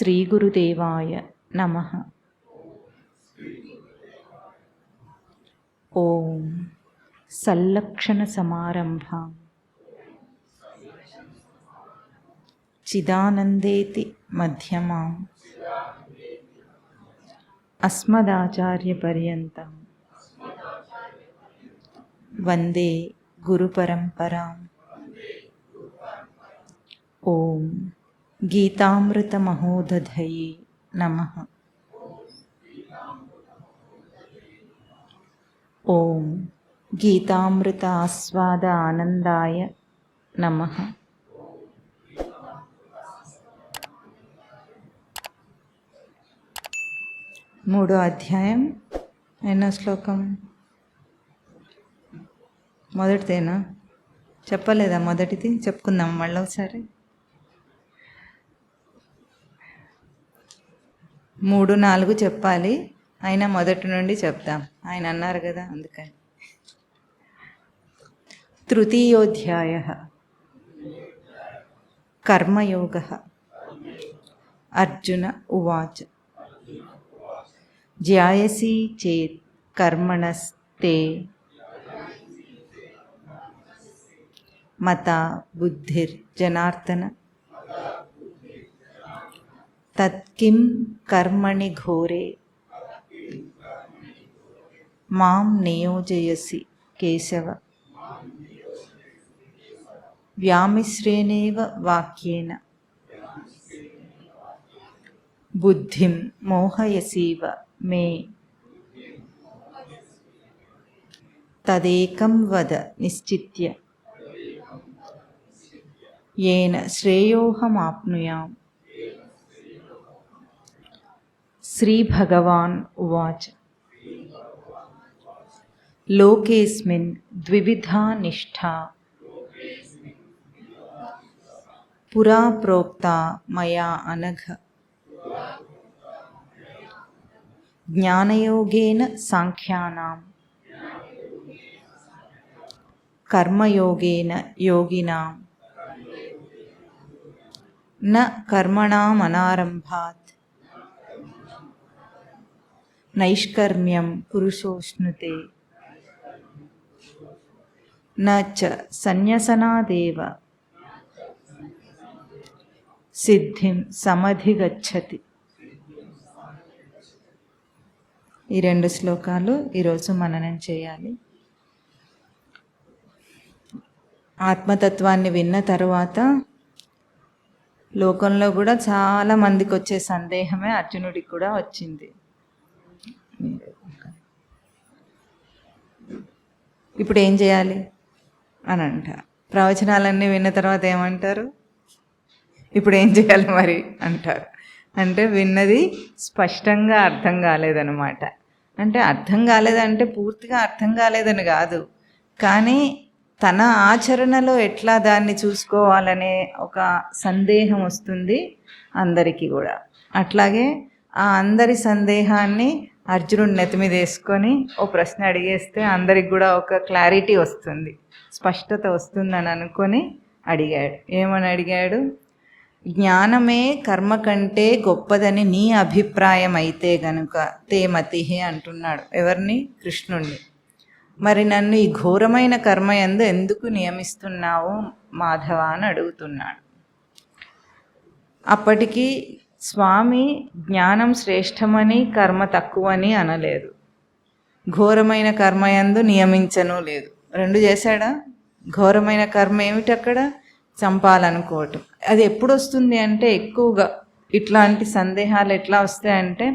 శ్రీ గురుదేవాయ నమః. ఓం సల్లక్షణ సమారంభాం చిదానందేతి మధ్యమాం అస్మదాచార్య పర్యంతం వందే గురు పరంపరాం. ఓం గీతామృత మహోదధయే నమః. ఓం గీతామృత ఆస్వాద ఆనందాయ నమః. మూడో అధ్యాయం ఎన్నో శ్లోకం? మొదటిదేనా? చెప్పలేదా మొదటిది? చెప్పుకుందాం మళ్ళీ ఒకసారి. 3, 4 చెప్పాలి, అయినా మొదటి నుండి చెప్తాం, ఆయన అన్నారు కదా, అందుకని. తృతీయోధ్యాయః కర్మయోగః. అర్జున ఉవాచ జ్యాయసి చేత్ కర్మణస్తే మతా బుద్ధిర్జనార్దన తత్కిం కర్మణి ఘోరే మాం నియోజయసి కేశవ వ్యామిశ్రేణేవ వాక్యేన బుద్ధిం మోహయసీవ మే తదేకం వద నిశ్చిత్య येन श्रेयोऽहमाप्नुयाम्. श्रीभगवान् उवाच लोकेऽस्मिन् द्विविधा निष्ठा पुरा प्रोक्ता मया अनघ. ज्ञानयोगेन सांख्यानां कर्मयोगेन योगिनां न कर्मणामनारम्भात् नैष्कर्म्यं पुरुषोऽश्नुते न च सन्न्यसनादेव सिद्धिं समधिगच्छति. ఈ 2 శ్లోకాలు ఈరోజు మననం చేయాలి. ఆత్మతత్వాన్ని విన్న తరువాత లోకంలో కూడా చాలా మందికి వచ్చే సందేహమే అర్జునుడికి కూడా వచ్చింది. ఇప్పుడు ఏం చేయాలి అని అంటారు. ప్రవచనాలన్నీ విన్న తర్వాత ఏమంటారు? ఇప్పుడు ఏం చేయాలి మరి అంటారు. అంటే విన్నది స్పష్టంగా అర్థం కాలేదన్నమాట. అంటే అర్థం కాలేదంటే పూర్తిగా అర్థం కాలేదని కాదు, కానీ తన ఆచరణలో ఎట్లా దాన్ని చూసుకోవాలనే ఒక సందేహం వస్తుంది అందరికీ కూడా. అట్లాగే ఆ అందరి సందేహాన్ని అర్జునుడి నెత్తి మీద వేసుకొని ఓ ప్రశ్న అడిగేస్తే అందరికి కూడా ఒక క్లారిటీ వస్తుంది, స్పష్టత వస్తుందని అనుకొని అడిగాడు. ఏమని అడిగాడు? జ్ఞానమే కర్మ కంటే గొప్పదని నీ అభిప్రాయం అయితే గనుక తే మతిహే అంటున్నాడు. ఎవరిని? కృష్ణుణ్ణి. మరి నన్ను ఈ ఘోరమైన కర్మయందు ఎందుకు నియమిస్తున్నావు మాధవ అని అడుగుతున్నాడు. అప్పటికి స్వామి జ్ఞానం శ్రేష్టమని కర్మ తక్కువని అనలేదు, ఘోరమైన కర్మయందు నియమించను లేదు. 2 చేశాడా? ఘోరమైన కర్మ ఏమిటి అక్కడ? చంపాలనుకోవటం. అది ఎప్పుడు వస్తుంది అంటే ఎక్కువగా ఇట్లాంటి సందేహాలు ఎట్లా వస్తాయంటే,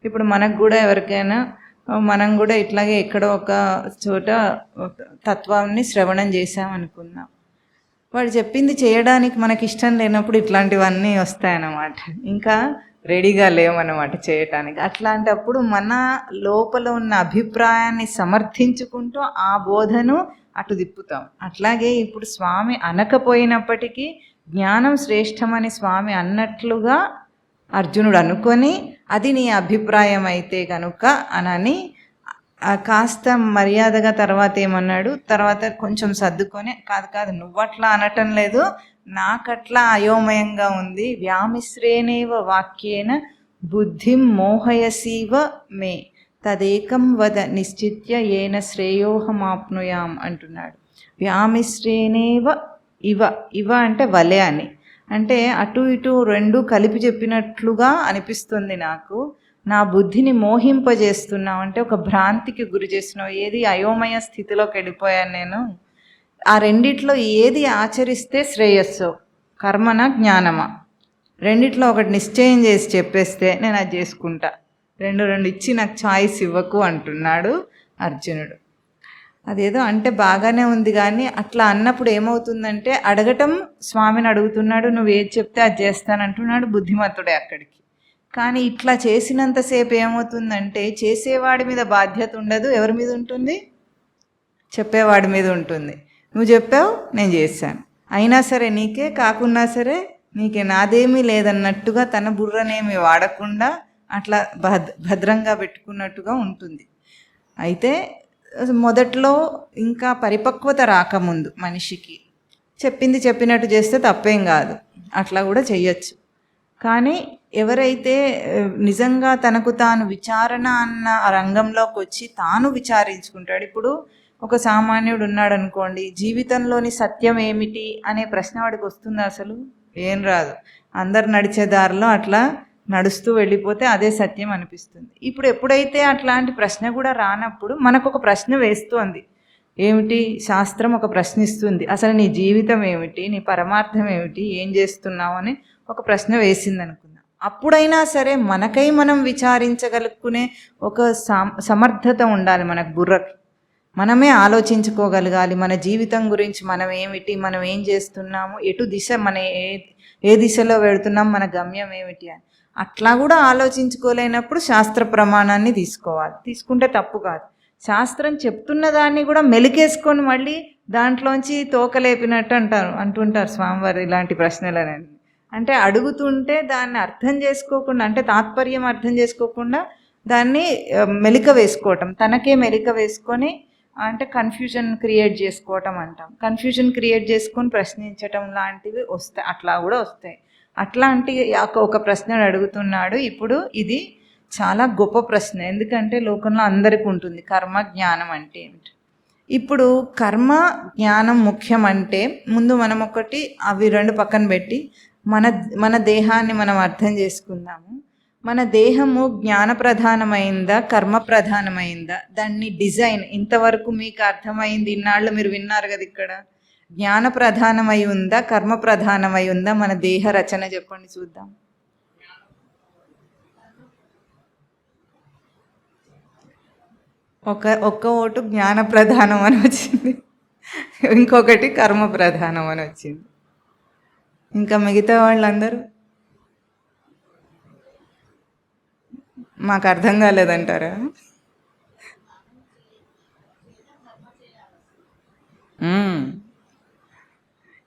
ఇప్పుడు మనకు కూడా ఎవరికైనా, మనం కూడా ఇట్లాగే ఎక్కడో ఒక చోట తత్వాన్ని శ్రవణం చేసామనుకుందాం, వాడు చెప్పింది చేయడానికి మనకి ఇష్టం లేనప్పుడు ఇట్లాంటివన్నీ వస్తాయన్నమాట. ఇంకా రెడీగా లేవన్నమాట చేయటానికి. అట్లాంటప్పుడు మన లోపల ఉన్న అభిప్రాయాన్ని సమర్థించుకుంటూ ఆ బోధను అటు తిప్పుతాం. అట్లాగే ఇప్పుడు స్వామి అనకపోయినప్పటికీ జ్ఞానం శ్రేష్టమని స్వామి అన్నట్లుగా అర్జునుడు అనుకొని అది నీ అభిప్రాయం అయితే కనుక అనని కాస్త మర్యాదగా తర్వాత ఏమన్నాడు, తర్వాత కొంచెం సర్దుకొని, కాదు కాదు నువ్వట్లా అనటం లేదు, నాకట్లా అయోమయంగా ఉంది, వ్యామిశ్రేణేవ వాక్యేన బుద్ధిం మోహయసీవ మే తదేకం వద నిశ్చిత్య ఏన శ్రేయోహమాప్నుయాం అంటున్నాడు. వ్యామిశ్రేణేవ ఇవ, ఇవ అంటే వలె అని, అంటే అటు ఇటు రెండు కలిపి చెప్పినట్లుగా అనిపిస్తుంది నాకు, నా బుద్ధిని మోహింపజేస్తున్నావు అంటే ఒక భ్రాంతికి గురి చేస్తున్నావు, ఏది అయోమయ స్థితిలోకి వెళ్ళిపోయాను నేను, ఆ రెండిట్లో ఏది ఆచరిస్తే శ్రేయస్సు, కర్మన జ్ఞానమా, రెండిట్లో ఒకటి నిశ్చయం చేసి చెప్పేస్తే నేను అది చేసుకుంటా, రెండు ఇచ్చి నాకు ఛాయిస్ ఇవ్వకు అంటున్నాడు అర్జునుడు. అదేదో అంటే బాగానే ఉంది, కానీ అట్లా అన్నప్పుడు ఏమవుతుందంటే అడగటం, స్వామిని అడుగుతున్నాడు, నువ్వు ఏది చెప్తే అది చేస్తానంటున్నాడు బుద్ధిమంతుడే అక్కడికి. కానీ ఇట్లా చేసినంతసేపు ఏమవుతుందంటే చేసేవాడి మీద బాధ్యత ఉండదు, ఎవరి మీద ఉంటుంది, చెప్పేవాడి మీద ఉంటుంది. నువ్వు చెప్పావు, నేను చేశాను, అయినా సరే నీకే, కాకున్నా సరే నీకే, నాదేమీ లేదన్నట్టుగా తన బుర్రనేమి వాడకుండా అట్లా భద్రంగా పెట్టుకున్నట్టుగా ఉంటుంది. అయితే మొదట్లో ఇంకా పరిపక్వత రాకముందు మనిషికి చెప్పింది చెప్పినట్టు చేస్తే తప్పేం కాదు, అట్లా కూడా చెయ్యొచ్చు. కానీ ఎవరైతే నిజంగా తనకు తాను విచారణ అన్న రంగంలోకి వచ్చి తాను విచారించుకుంటాడు, ఇప్పుడు ఒక సామాన్యుడు ఉన్నాడు అనుకోండి, జీవితంలోని సత్యం ఏమిటి అనే ప్రశ్న వాడికి వస్తుందా? అసలు ఏం రాదు. అందరు నడిచే దారిలో అట్లా నడుస్తూ వెళ్ళిపోతే అదే సత్యం అనిపిస్తుంది. ఇప్పుడు ఎప్పుడైతే అట్లాంటి ప్రశ్న కూడా రానప్పుడు మనకు ఒక ప్రశ్న వేస్తోంది, ఏమిటి? శాస్త్రం ఒక ప్రశ్నిస్తుంది, అసలు నీ జీవితం ఏమిటి, నీ పరమార్థం ఏమిటి, ఏం చేస్తున్నావు అని ఒక ప్రశ్న వేసింది అనుకుందాం. అప్పుడైనా సరే మనకై మనం విచారించగలుగునే ఒక సమర్థత ఉండాలి మనకు, బుర్రకి మనమే ఆలోచించుకోగలగాలి, మన జీవితం గురించి మనం ఏమిటి, మనం ఏం చేస్తున్నాము, ఎటు దిశ, మన ఏ దిశలో వెళుతున్నాం, మన గమ్యం ఏమిటి అని. అట్లా కూడా ఆలోచించుకోలేనప్పుడు శాస్త్ర ప్రమాణాన్ని తీసుకోవాలి, తీసుకుంటే తప్పు కాదు. శాస్త్రం చెప్తున్న దాన్ని కూడా మెలికేసుకొని మళ్ళీ దాంట్లోంచి తోకలేపినట్టు అంటుంటారు స్వామివారు ఇలాంటి ప్రశ్నలని. అంటే అడుగుతుంటే దాన్ని అర్థం చేసుకోకుండా, అంటే తాత్పర్యం అర్థం చేసుకోకుండా దాన్ని మెలిక వేసుకోవటం, తనకే మెలిక వేసుకొని, అంటే కన్ఫ్యూజన్ క్రియేట్ చేసుకోవటం అంటాం. కన్ఫ్యూజన్ క్రియేట్ చేసుకొని ప్రశ్నించటం లాంటివి వస్తాయి, అట్లా కూడా వస్తాయి. అట్లాంటి ఒక ప్రశ్న అడుగుతున్నాడు ఇప్పుడు. ఇది చాలా గొప్ప ప్రశ్న, ఎందుకంటే లోకంలో అందరికీ ఉంటుంది కర్మ జ్ఞానం అంటే ఏమిటి. ఇప్పుడు కర్మ జ్ఞానం ముఖ్యం అంటే ముందు మనం ఒకటి అవి రెండు పక్కన పెట్టి మన దేహాన్ని మనం అర్థం చేసుకుందాము. మన దేహము జ్ఞాన ప్రధానమైందా, కర్మ ప్రధానమైందా, దాన్ని డిజైన్ ఇంతవరకు మీకు అర్థమైంది, ఇన్నాళ్ళు మీరు విన్నారు కదా, ఇక్కడ జ్ఞాన ప్రధానమై ఉందా, కర్మ ప్రధానమై ఉందా, మన దేహ రచన చెప్పండి చూద్దాం. ఒక్క ఓటు జ్ఞాన ప్రధానం అని వచ్చింది, ఇంకొకటి కర్మ ప్రధానం అని వచ్చింది. ఇంకా మిగతా వాళ్ళందరూ మాకు అర్థం కాలేదంటారా?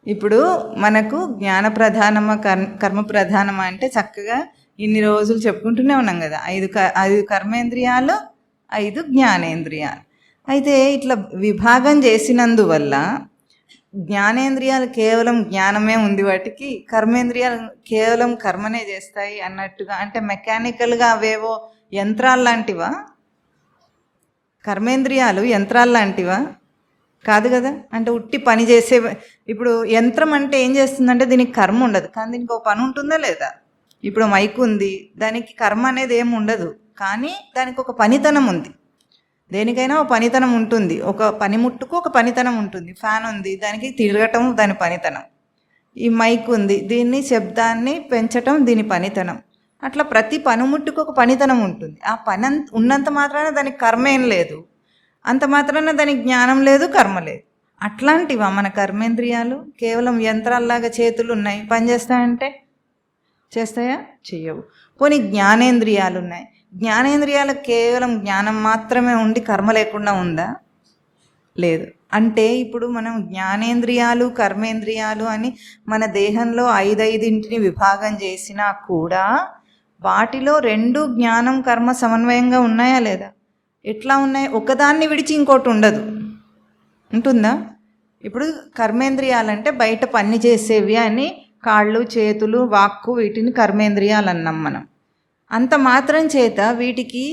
ఇప్పుడు మనకు జ్ఞాన ప్రధానమా కర్మ ప్రధానమా అంటే చక్కగా ఇన్ని రోజులు చెప్పుకుంటూనే ఉన్నాం కదా, 5 కర్మేంద్రియాలు, 5 జ్ఞానేంద్రియాలు. అయితే ఇట్లా విభాగం చేసినందువల్ల జ్ఞానేంద్రియాలు కేవలం జ్ఞానమే ఉంది వాటికి, కర్మేంద్రియాలు కేవలం కర్మనే చేస్తాయి అన్నట్టుగా, అంటే మెకానికల్గా అవేవో యంత్రాలు లాంటివా? కర్మేంద్రియాలు యంత్రాలు లాంటివా? కాదు కదా. అంటే ఉట్టి పని చేసే, ఇప్పుడు యంత్రం అంటే ఏం చేస్తుందంటే దీనికి కర్మ ఉండదు, కానీ దీనికి ఒక పని ఉంటుందా లేదా? ఇప్పుడు మైక్ ఉంది, దానికి కర్మ అనేది ఏమి ఉండదు, కానీ దానికి ఒక పనితనం ఉంది. దేనికైనా ఒక పనితనం ఉంటుంది, ఒక పనిముట్టుకు ఒక పనితనం ఉంటుంది. ఫ్యాన్ ఉంది, దానికి తిరగటం దాని పనితనం. ఈ మైక్ ఉంది, దీన్ని శబ్దాన్ని పెంచటం దీని పనితనం. అట్లా ప్రతి పనిముట్టుకు ఒక పనితనం ఉంటుంది. ఆ పని ఉన్నంత మాత్రాన దానికి కర్మ ఏం లేదు, అంత మాత్రాన దానికి జ్ఞానం లేదు, కర్మ లేదు. అట్లాంటివా మన కర్మేంద్రియాలు? కేవలం యంత్రాల్లాగా చేతులు ఉన్నాయి, పని చేస్తాయంటే చేస్తాయా? చెయ్యవు. పోనీ జ్ఞానేంద్రియాలు ఉన్నాయి, జ్ఞానేంద్రియాలకు కేవలం జ్ఞానం మాత్రమే ఉండి కర్మ లేకుండా ఉందా? లేదు. అంటే ఇప్పుడు మనం జ్ఞానేంద్రియాలు కర్మేంద్రియాలు అని మన దేహంలో 5 విభాగం చేసినా కూడా వాటిలో 2 జ్ఞానం కర్మ సమన్వయంగా ఉన్నాయా లేదా? ఎట్లా ఉన్నాయి? ఒకదాన్ని విడిచి ఇంకోటి ఉండదు. ఉంటుందా? ఇప్పుడు కర్మేంద్రియాలంటే బయట పని చేసేవి అని కాళ్ళు, చేతులు, వాక్కు వీటిని కర్మేంద్రియాలు అన్నాం మనం. అంత మాత్రం చేత వీటికి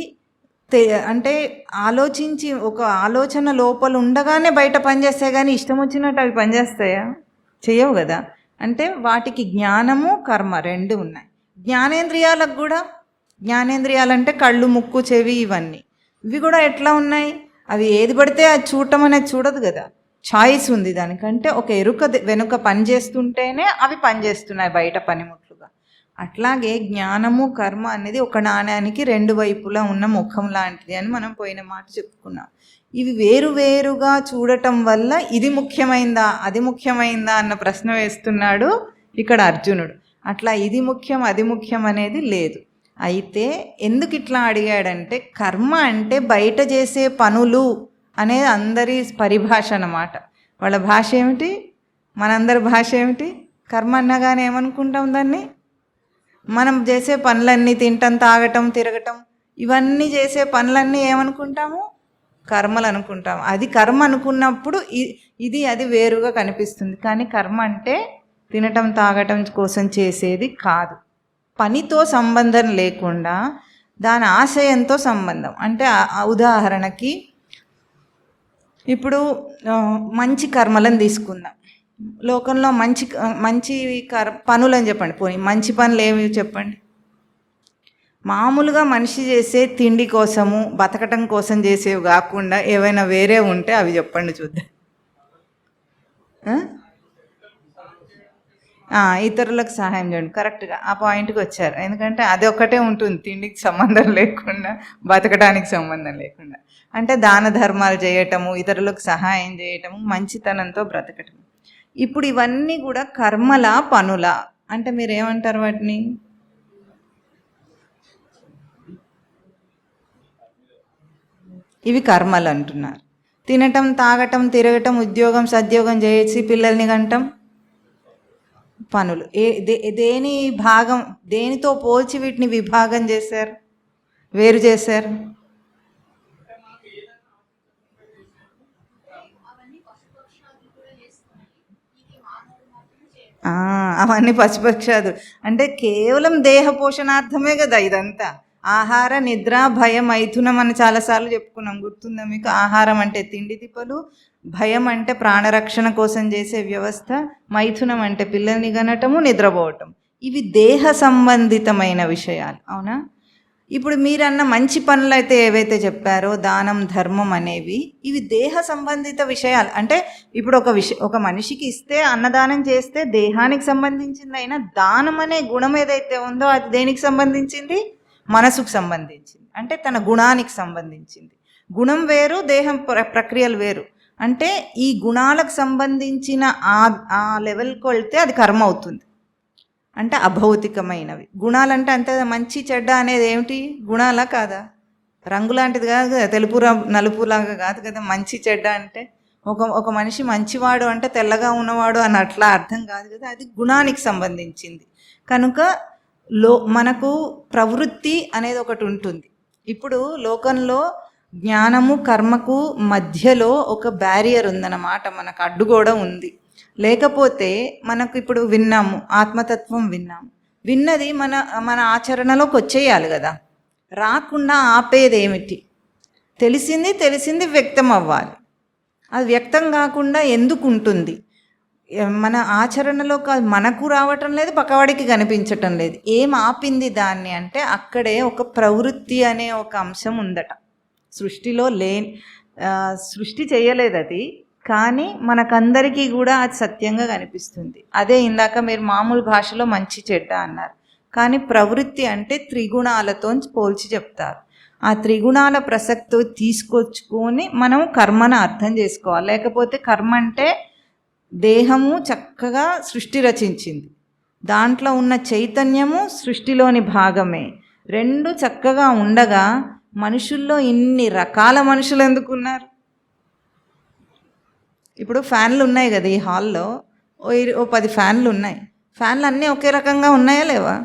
అంటే ఆలోచించి ఒక ఆలోచన లోపల ఉండగానే బయట పనిచేస్తాయి, కానీ ఇష్టం వచ్చినట్టు అవి పనిచేస్తాయా? చేయవు కదా. అంటే వాటికి జ్ఞానము కర్మ రెండు ఉన్నాయి. జ్ఞానేంద్రియాలకు కూడా, జ్ఞానేంద్రియాలంటే కళ్ళు, ముక్కు, చెవి ఇవన్నీ, ఇవి కూడా ఎట్లా ఉన్నాయి? అవి ఏది పడితే అది చూడటం అనేది చూడదు కదా, చాయిస్ ఉంది దానికంటే. ఒక ఎరుక వెనుక పనిచేస్తుంటేనే అవి పనిచేస్తున్నాయి బయట పనిముట్లుగా. అట్లాగే జ్ఞానము కర్మ అనేది ఒక నాణ్యానికి రెండు వైపులా ఉన్న ముఖం లాంటిది అని మనం పోయిన మాట చెప్పుకున్నాం. ఇవి వేరువేరుగా చూడటం వల్ల ఇది ముఖ్యమైందా అది ముఖ్యమైందా అన్న ప్రశ్న వేస్తున్నాడు ఇక్కడ అర్జునుడు. అట్లా ఇది ముఖ్యం అది ముఖ్యం అనేది లేదు. అయితే ఎందుకు ఇట్లా అడిగాడంటే, కర్మ అంటే బయట చేసే పనులు అనేది అందరి పరిభాష అన్నమాట. వాళ్ళ భాష ఏమిటి, మనందరి భాష ఏమిటి? కర్మ అన్నగానే ఏమనుకుంటాం దాన్ని? మనం చేసే పనులన్నీ, తింటం, తాగటం, తిరగటం, ఇవన్నీ చేసే పనులన్నీ ఏమనుకుంటాము? కర్మలు అనుకుంటాం. అది కర్మ అనుకున్నప్పుడు ఇది అది వేరుగా కనిపిస్తుంది. కానీ కర్మ అంటే తినటం తాగటం కోసం చేసేది కాదు. పనితో సంబంధం లేకుండా దాని ఆశయంతో సంబంధం. అంటే ఉదాహరణకి ఇప్పుడు మంచి కర్మలను తీసుకుందాం. లోకంలో మంచి మంచి పనులు అని చెప్పండి. పోనీ మంచి పనులు ఏమి చెప్పండి? మామూలుగా మనిషి చేసే తిండి కోసము, బతకటం కోసం చేసేవి కాకుండా ఏవైనా వేరే ఉంటే అవి చెప్పండి చూద్దాం. ఇతరులకు సహాయం చేయండి. కరెక్ట్గా ఆ పాయింట్కి వచ్చారు. ఎందుకంటే అది ఒక్కటే ఉంటుంది, తిండికి సంబంధం లేకుండా, బతకడానికి సంబంధం లేకుండా. అంటే దాన ధర్మాలు చేయటము, ఇతరులకు సహాయం చేయటము, మంచితనంతో బ్రతకటము. ఇప్పుడు ఇవన్నీ కూడా కర్మలా పనులా అంటే మీరేమంటారు వాటిని? ఇవి కర్మలు అంటున్నారు. తినటం, తాగటం, తిరగటం, ఉద్యోగం సద్యోగం చేసి పిల్లల్ని కంటం పనులు. దేని భాగం, దేనితో పోల్చి వీటిని విభాగం చేశారు, వేరు చేశారు? అవన్నీ పశుపక్షాదులు అంటే కేవలం దేహ పోషణార్థమే కదా ఇదంతా. ఆహార, నిద్ర, భయం, మైథునం అని చాలాసార్లు చెప్పుకున్నాం, గుర్తుందా మీకు? ఆహారం అంటే తిండి తిప్పలు, భయం అంటే ప్రాణరక్షణ కోసం చేసే వ్యవస్థ, మైథునం అంటే పిల్లల్ని కనటము, నిద్రపోవటం. ఇవి దేహ సంబంధితమైన విషయాలు, అవునా? ఇప్పుడు మీరన్న మంచి పనులు అయితే ఏవైతే చెప్పారో, దానం, ధర్మం అనేవి, ఇవి దేహ సంబంధిత విషయాలు. అంటే ఇప్పుడు ఒక మనిషికి ఇస్తే, అన్నదానం చేస్తే దేహానికి సంబంధించింది. అయినా దానం అనే గుణం ఏదైతే ఉందో అది దేనికి సంబంధించింది? మనసుకు సంబంధించింది. అంటే తన గుణానికి సంబంధించింది. గుణం వేరు, దేహం ప్రక్రియలు వేరు. అంటే ఈ గుణాలకు సంబంధించిన ఆ లెవెల్కి వెళ్తే అది కర్మ అవుతుంది. అంటే అభౌతికమైనవి. గుణాలంటే అంతే మంచి చెడ్డ అనేది ఏమిటి? గుణాలా కాదా? రంగు లాంటిది కాదు కదా, తెలుపు నలుపులాగా కాదు కదా మంచి చెడ్డ అంటే. ఒక మనిషి మంచివాడు అంటే తెల్లగా ఉన్నవాడు అని అట్లా అర్థం కాదు కదా, అది గుణానికి సంబంధించింది. కనుక మనకు ప్రవృత్తి అనేది ఒకటి ఉంటుంది. ఇప్పుడు లోకంలో జ్ఞానము కర్మకు మధ్యలో ఒక బ్యారియర్ ఉందన్నమాట, మనకు అడ్డుగోడ ఉంది. లేకపోతే మనకు ఇప్పుడు విన్నాము, ఆత్మతత్వం విన్నాము, విన్నది మన ఆచరణలోకి వచ్చేయాలి కదా. రాకుండా ఆపేది ఏమిటి? తెలిసింది వ్యక్తం అవ్వాలి. అది వ్యక్తం కాకుండా ఎందుకు ఉంటుంది? మన ఆచరణలో మనకు రావటం లేదు, పక్కవాడికి కనిపించటం లేదు. ఏం ఆపింది దాన్ని అంటే అక్కడే ఒక ప్రవృత్తి అనే ఒక అంశం ఉందట. సృష్టిలో సృష్టి చేయలేదు అది, కానీ మనకందరికీ కూడా అది సత్యంగా కనిపిస్తుంది. అదే ఇందాక మీరు మామూలు భాషలో మంచి చెడ్డ అన్నారు, కానీ ప్రవృత్తి అంటే త్రిగుణాలతో పోల్చి చెప్తారు. ఆ త్రిగుణాల ప్రసక్తి తీసుకొచ్చుకొని మనం కర్మను అర్థం చేసుకోవాలి. లేకపోతే కర్మ అంటే దేహము చక్కగా సృష్టి రచించింది, దాంట్లో ఉన్న చైతన్యము సృష్టిలోని భాగమే, రెండు చక్కగా ఉండగా మనుషుల్లో ఇన్ని రకాల మనుషులు ఎందుకున్నారు? ఇప్పుడు ఫ్యాన్లు ఉన్నాయి కదా ఈ హాల్లో, ఓ 10 ఫ్యాన్లు ఉన్నాయి. ఫ్యాన్లు అన్నీ ఒకే రకంగా ఉన్నాయా లేవా?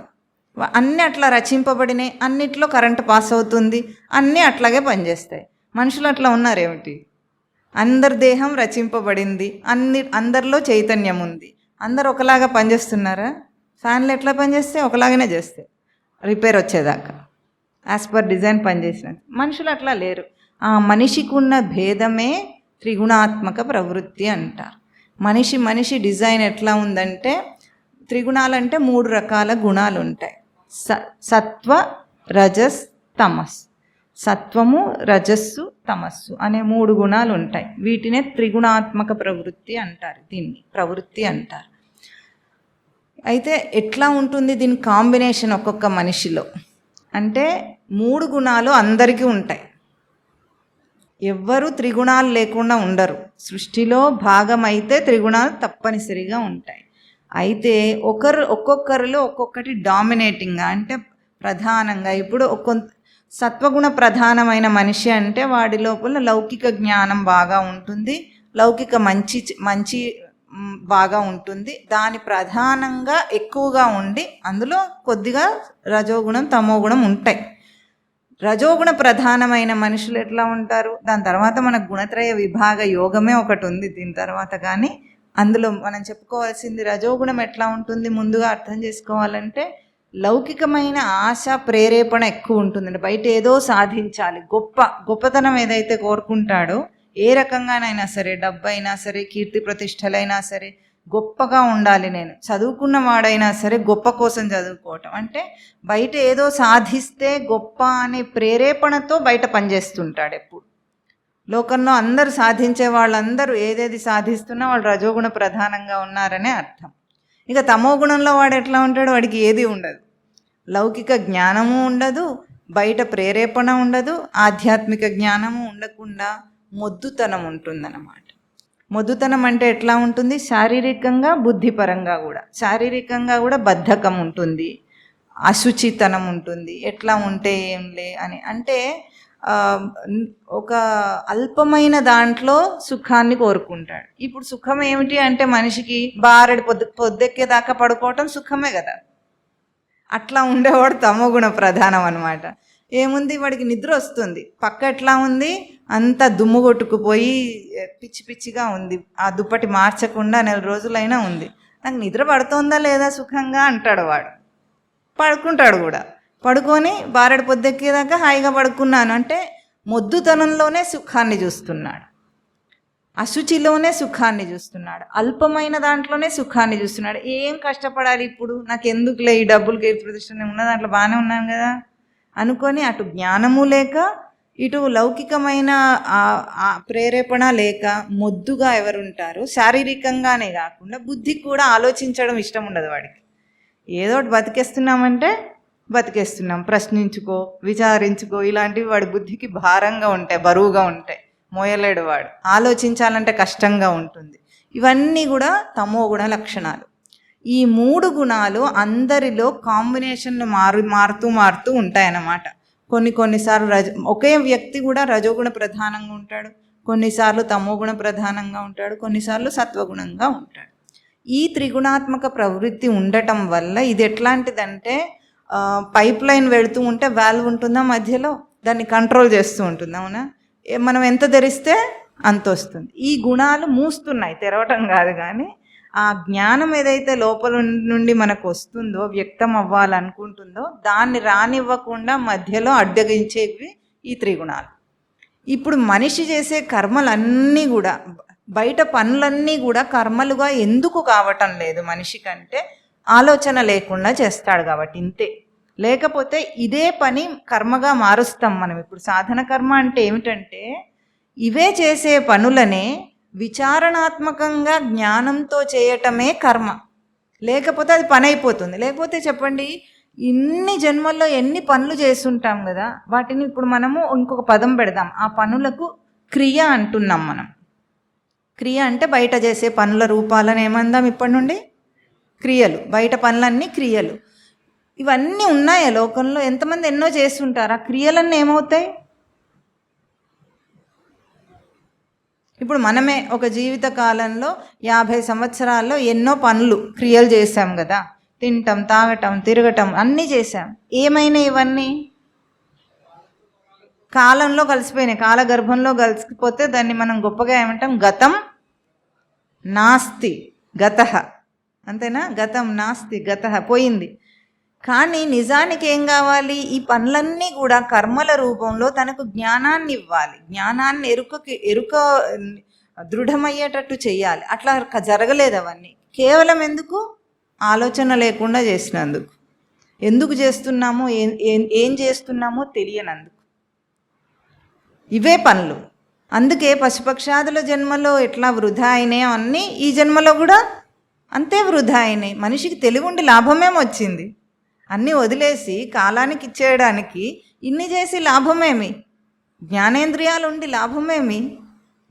అన్నీ అట్లా రచింపబడినాయి, అన్నిట్లో కరెంటు పాస్ అవుతుంది, అన్నీ అట్లాగే పనిచేస్తాయి. మనుషులు అట్లా ఉన్నారేమిటి? అందరి దేహం రచింపబడింది, అందరిలో చైతన్యం ఉంది. అందరు ఒకలాగా పనిచేస్తున్నారా? ఫ్యాన్లు ఎట్లా పనిచేస్తే ఒకలాగానే చేస్తాయి రిపేర్ వచ్చేదాకా, యాజ్ పర్ డిజైన్ పనిచేసినట్టు. మనుషులు అట్లా లేరు. ఆ మనిషికి ఉన్న భేదమే త్రిగుణాత్మక ప్రవృత్తి అంటారు. మనిషి డిజైన్ ఎట్లా ఉందంటే, త్రిగుణాలంటే 3 రకాల గుణాలు ఉంటాయి. సత్వ, రజస్, తమస్. సత్వము, రజస్సు, తమస్సు అనే 3 గుణాలు ఉంటాయి. వీటినే త్రిగుణాత్మక ప్రవృత్తి అంటారు. దీన్ని ప్రవృత్తి అంటారు. అయితే ఎట్లా ఉంటుంది దీని కాంబినేషన్ ఒక్కొక్క మనిషిలో అంటే, 3 గుణాలు అందరికీ ఉంటాయి. ఎవ్వరూ త్రిగుణాలు లేకుండా ఉండరు. సృష్టిలో భాగమైతే త్రిగుణాలు తప్పనిసరిగా ఉంటాయి. అయితే ఒక్కొక్కరిలో ఒక్కొక్కటి డామినేటింగ్గా అంటే ప్రధానంగా, ఇప్పుడు సత్వగుణ ప్రధానమైన మనిషి అంటే వాడి లోపల లౌకిక జ్ఞానం బాగా ఉంటుంది, లౌకిక మంచి బాగా ఉంటుంది. దాని ప్రధానంగా ఎక్కువగా ఉండి అందులో కొద్దిగా రజోగుణం తమోగుణం ఉంటాయి. రజోగుణ ప్రధానమైన మనుషులు ఎట్లా ఉంటారు? దాని తర్వాత మనకు గుణత్రయ విభాగ యోగమే ఒకటి ఉంది దీని తర్వాత. కానీ అందులో మనం చెప్పుకోవాల్సింది రజోగుణం ఎట్లా ఉంటుంది ముందుగా అర్థం చేసుకోవాలంటే, లౌకికమైన ఆశ ప్రేరేపణ ఎక్కువ ఉంటుందండి. బయట ఏదో సాధించాలి, గొప్పతనం ఏదైతే కోరుకుంటాడో, ఏ రకంగానైనా సరే, డబ్బు అయినా సరే, కీర్తి ప్రతిష్టలైనా సరే, గొప్పగా ఉండాలి, నేను చదువుకున్న వాడైనా సరే గొప్ప కోసం చదువుకోవటం అంటే బయట ఏదో సాధిస్తే గొప్ప అనే ప్రేరేపణతో బయట పనిచేస్తుంటాడు ఎప్పుడు. లోకంలో అందరూ సాధించే వాళ్ళందరూ ఏదేది సాధిస్తున్నా వాళ్ళు రజోగుణ ప్రధానంగా ఉన్నారనే అర్థం. ఇక తమో గుణంలో వాడు ఎట్లా ఉంటాడు? వాడికి ఏది ఉండదు, లౌకిక జ్ఞానము ఉండదు, బయట ప్రేరేపణ ఉండదు, ఆధ్యాత్మిక జ్ఞానము ఉండకుండా మొద్దుతనం ఉంటుందన్నమాట. మొద్దుతనం అంటే ఎట్లా ఉంటుంది? శారీరకంగా బుద్ధిపరంగా కూడా. శారీరకంగా కూడా బద్ధకం ఉంటుంది, అశుచితనం ఉంటుంది. ఎట్లా ఉంటే ఏంలే అని అంటే ఒక అల్పమైన దాంట్లో సుఖాన్ని కోరుకుంటాడు. ఇప్పుడు సుఖం ఏమిటి అంటే మనిషికి బారెడు పొద్దెక్కేదాకా పడుకోవటం సుఖమే కదా. అట్లా ఉండేవాడు తమోగుణ ప్రధానం అనమాట. ఏముంది, వాడికి నిద్ర వస్తుంది, పక్క ఎట్లా ఉంది, అంత దుమ్ము కొట్టుకుపోయి పిచ్చి పిచ్చిగా ఉంది, ఆ దుప్పటి మార్చకుండా 4 రోజులైనా ఉంది, నాకు నిద్ర పడుతోందా లేదా సుఖంగా అంటాడు వాడు. పడుకుంటాడు కూడా. పడుకొని బారెడు పొద్దెక్కేదాకా హాయిగా పడుకున్నాను అంటే మొద్దుతనంలోనే సుఖాన్ని చూస్తున్నాడు, అశుచిలోనే సుఖాన్ని చూస్తున్నాడు, అల్పమైన దాంట్లోనే సుఖాన్ని చూస్తున్నాడు. ఏం కష్టపడాలి ఇప్పుడు, నాకు ఎందుకులే ఈ డబ్బులకి ప్రతిష్ట, ఉన్న దాంట్లో బాగానే ఉన్నాను కదా అనుకొని అటు జ్ఞానము లేక ఇటు లౌకికమైన ప్రేరేపణ లేక మొద్దుగా ఎవరుంటారు. శారీరకంగానే కాకుండా బుద్ధికి కూడా ఆలోచించడం ఇష్టం ఉండదు వాడికి. ఏదో బతికేస్తున్నామంటే బతికేస్తున్నాం, ప్రశ్నించుకో, విచారించుకో, ఇలాంటివి వాడి బుద్ధికి భారంగా ఉంటాయి, బరువుగా ఉంటాయి, మోయలేడు వాడు. ఆలోచించాలంటే కష్టంగా ఉంటుంది. ఇవన్నీ కూడా తమో గుణ లక్షణాలు. ఈ 3 గుణాలు అందరిలో కాంబినేషన్లు మారుతూ ఉంటాయన్నమాట. కొన్నిసార్లు ఒకే వ్యక్తి కూడా రజోగుణ ప్రధానంగా ఉంటాడు, కొన్నిసార్లు తమోగుణ ప్రధానంగా ఉంటాడు, కొన్నిసార్లు సత్వగుణంగా ఉంటాడు. ఈ త్రిగుణాత్మక ప్రవృత్తి ఉండటం వల్ల ఇది ఎట్లాంటిదంటే, పైప్ లైన్ వెళుతూ ఉంటే వాల్వ్ ఉంటుందా మధ్యలో, దాన్ని కంట్రోల్ చేస్తూ ఉంటుంది. అవునా? మనం ఎంత తెరిస్తే అంత వస్తుంది. ఈ గుణాలు మూస్తున్నాయి, తెరవటం కాదు. కానీ ఆ జ్ఞానం ఏదైతే లోపల నుండి మనకు వస్తుందో, వ్యక్తం అవ్వాలనుకుంటుందో, దాన్ని రానివ్వకుండా మధ్యలో అడ్డగించేవి ఈ త్రిగుణాలు. ఇప్పుడు మనిషి చేసే కర్మలన్నీ కూడా, బయట పనులన్నీ కూడా కర్మలుగా ఎందుకు కావటం లేదు మనిషి కంటే, ఆలోచన లేకుండా చేస్తాడు కాబట్టి. ఇంతే. లేకపోతే ఇదే పని కర్మగా మారుస్తాం మనం. ఇప్పుడు సాధన కర్మ అంటే ఏమిటంటే, ఇవే చేసే పనులనే విచారణాత్మకంగా జ్ఞానంతో చేయటమే కర్మ. లేకపోతే అది పని అయిపోతుంది. లేకపోతే చెప్పండి, ఇన్ని జన్మల్లో ఎన్ని పనులు చేస్తుంటాం కదా, వాటిని ఇప్పుడు మనము ఇంకొక పదం పెడదాం. ఆ పనులకు క్రియ అంటున్నాం మనం. క్రియ అంటే బయట చేసే పనుల రూపాలను ఏమందాం ఇప్పటి నుండి? క్రియలు. బయట పనులన్నీ క్రియలు. ఇవన్నీ ఉన్నాయా లోకంలో? ఎంతమంది ఎన్నో చేస్తుంటారు. ఆ క్రియలన్నీ ఏమవుతాయి? ఇప్పుడు మనమే ఒక జీవిత కాలంలో 50 సంవత్సరాల్లో ఎన్నో పనులు, క్రియలు చేశాం కదా. తింటాం, తాగటం, తిరగటం అన్నీ చేశాం. ఏమైనా ఇవన్నీ కాలంలో కలిసిపోయినాయి, కాలగర్భంలో కలిసిపోతే దాన్ని మనం గొప్పగా ఏమంటాం, గతం నాస్తి గతః, అంతేనా? గతం నాస్తి గతః, పోయింది. కానీ నిజానికి ఏం కావాలి? ఈ పనులన్నీ కూడా కర్మల రూపంలో తనకు జ్ఞానాన్ని ఇవ్వాలి, జ్ఞానాన్ని ఎరుక దృఢమయ్యేటట్టు చేయాలి. అట్లా జరగలేదు అవన్నీ. కేవలం ఎందుకు? ఆలోచన లేకుండా చేసినందుకు. ఎందుకు చేస్తున్నామో ఏం చేస్తున్నామో తెలియనందుకు. ఇవే పనులు. అందుకే పశుపక్షాదుల జన్మలో ఎట్లా వృధా అయినాయో అన్నీ ఈ జన్మలో కూడా అంతే వృధా అయినాయి. మనిషికి తెలివి ఉండి లాభమేమొచ్చింది? అన్నీ వదిలేసి కాలానికి ఇచ్చేయడానికి ఇన్ని చేసి లాభమేమి? జ్ఞానేంద్రియాలు ఉండి లాభమేమి?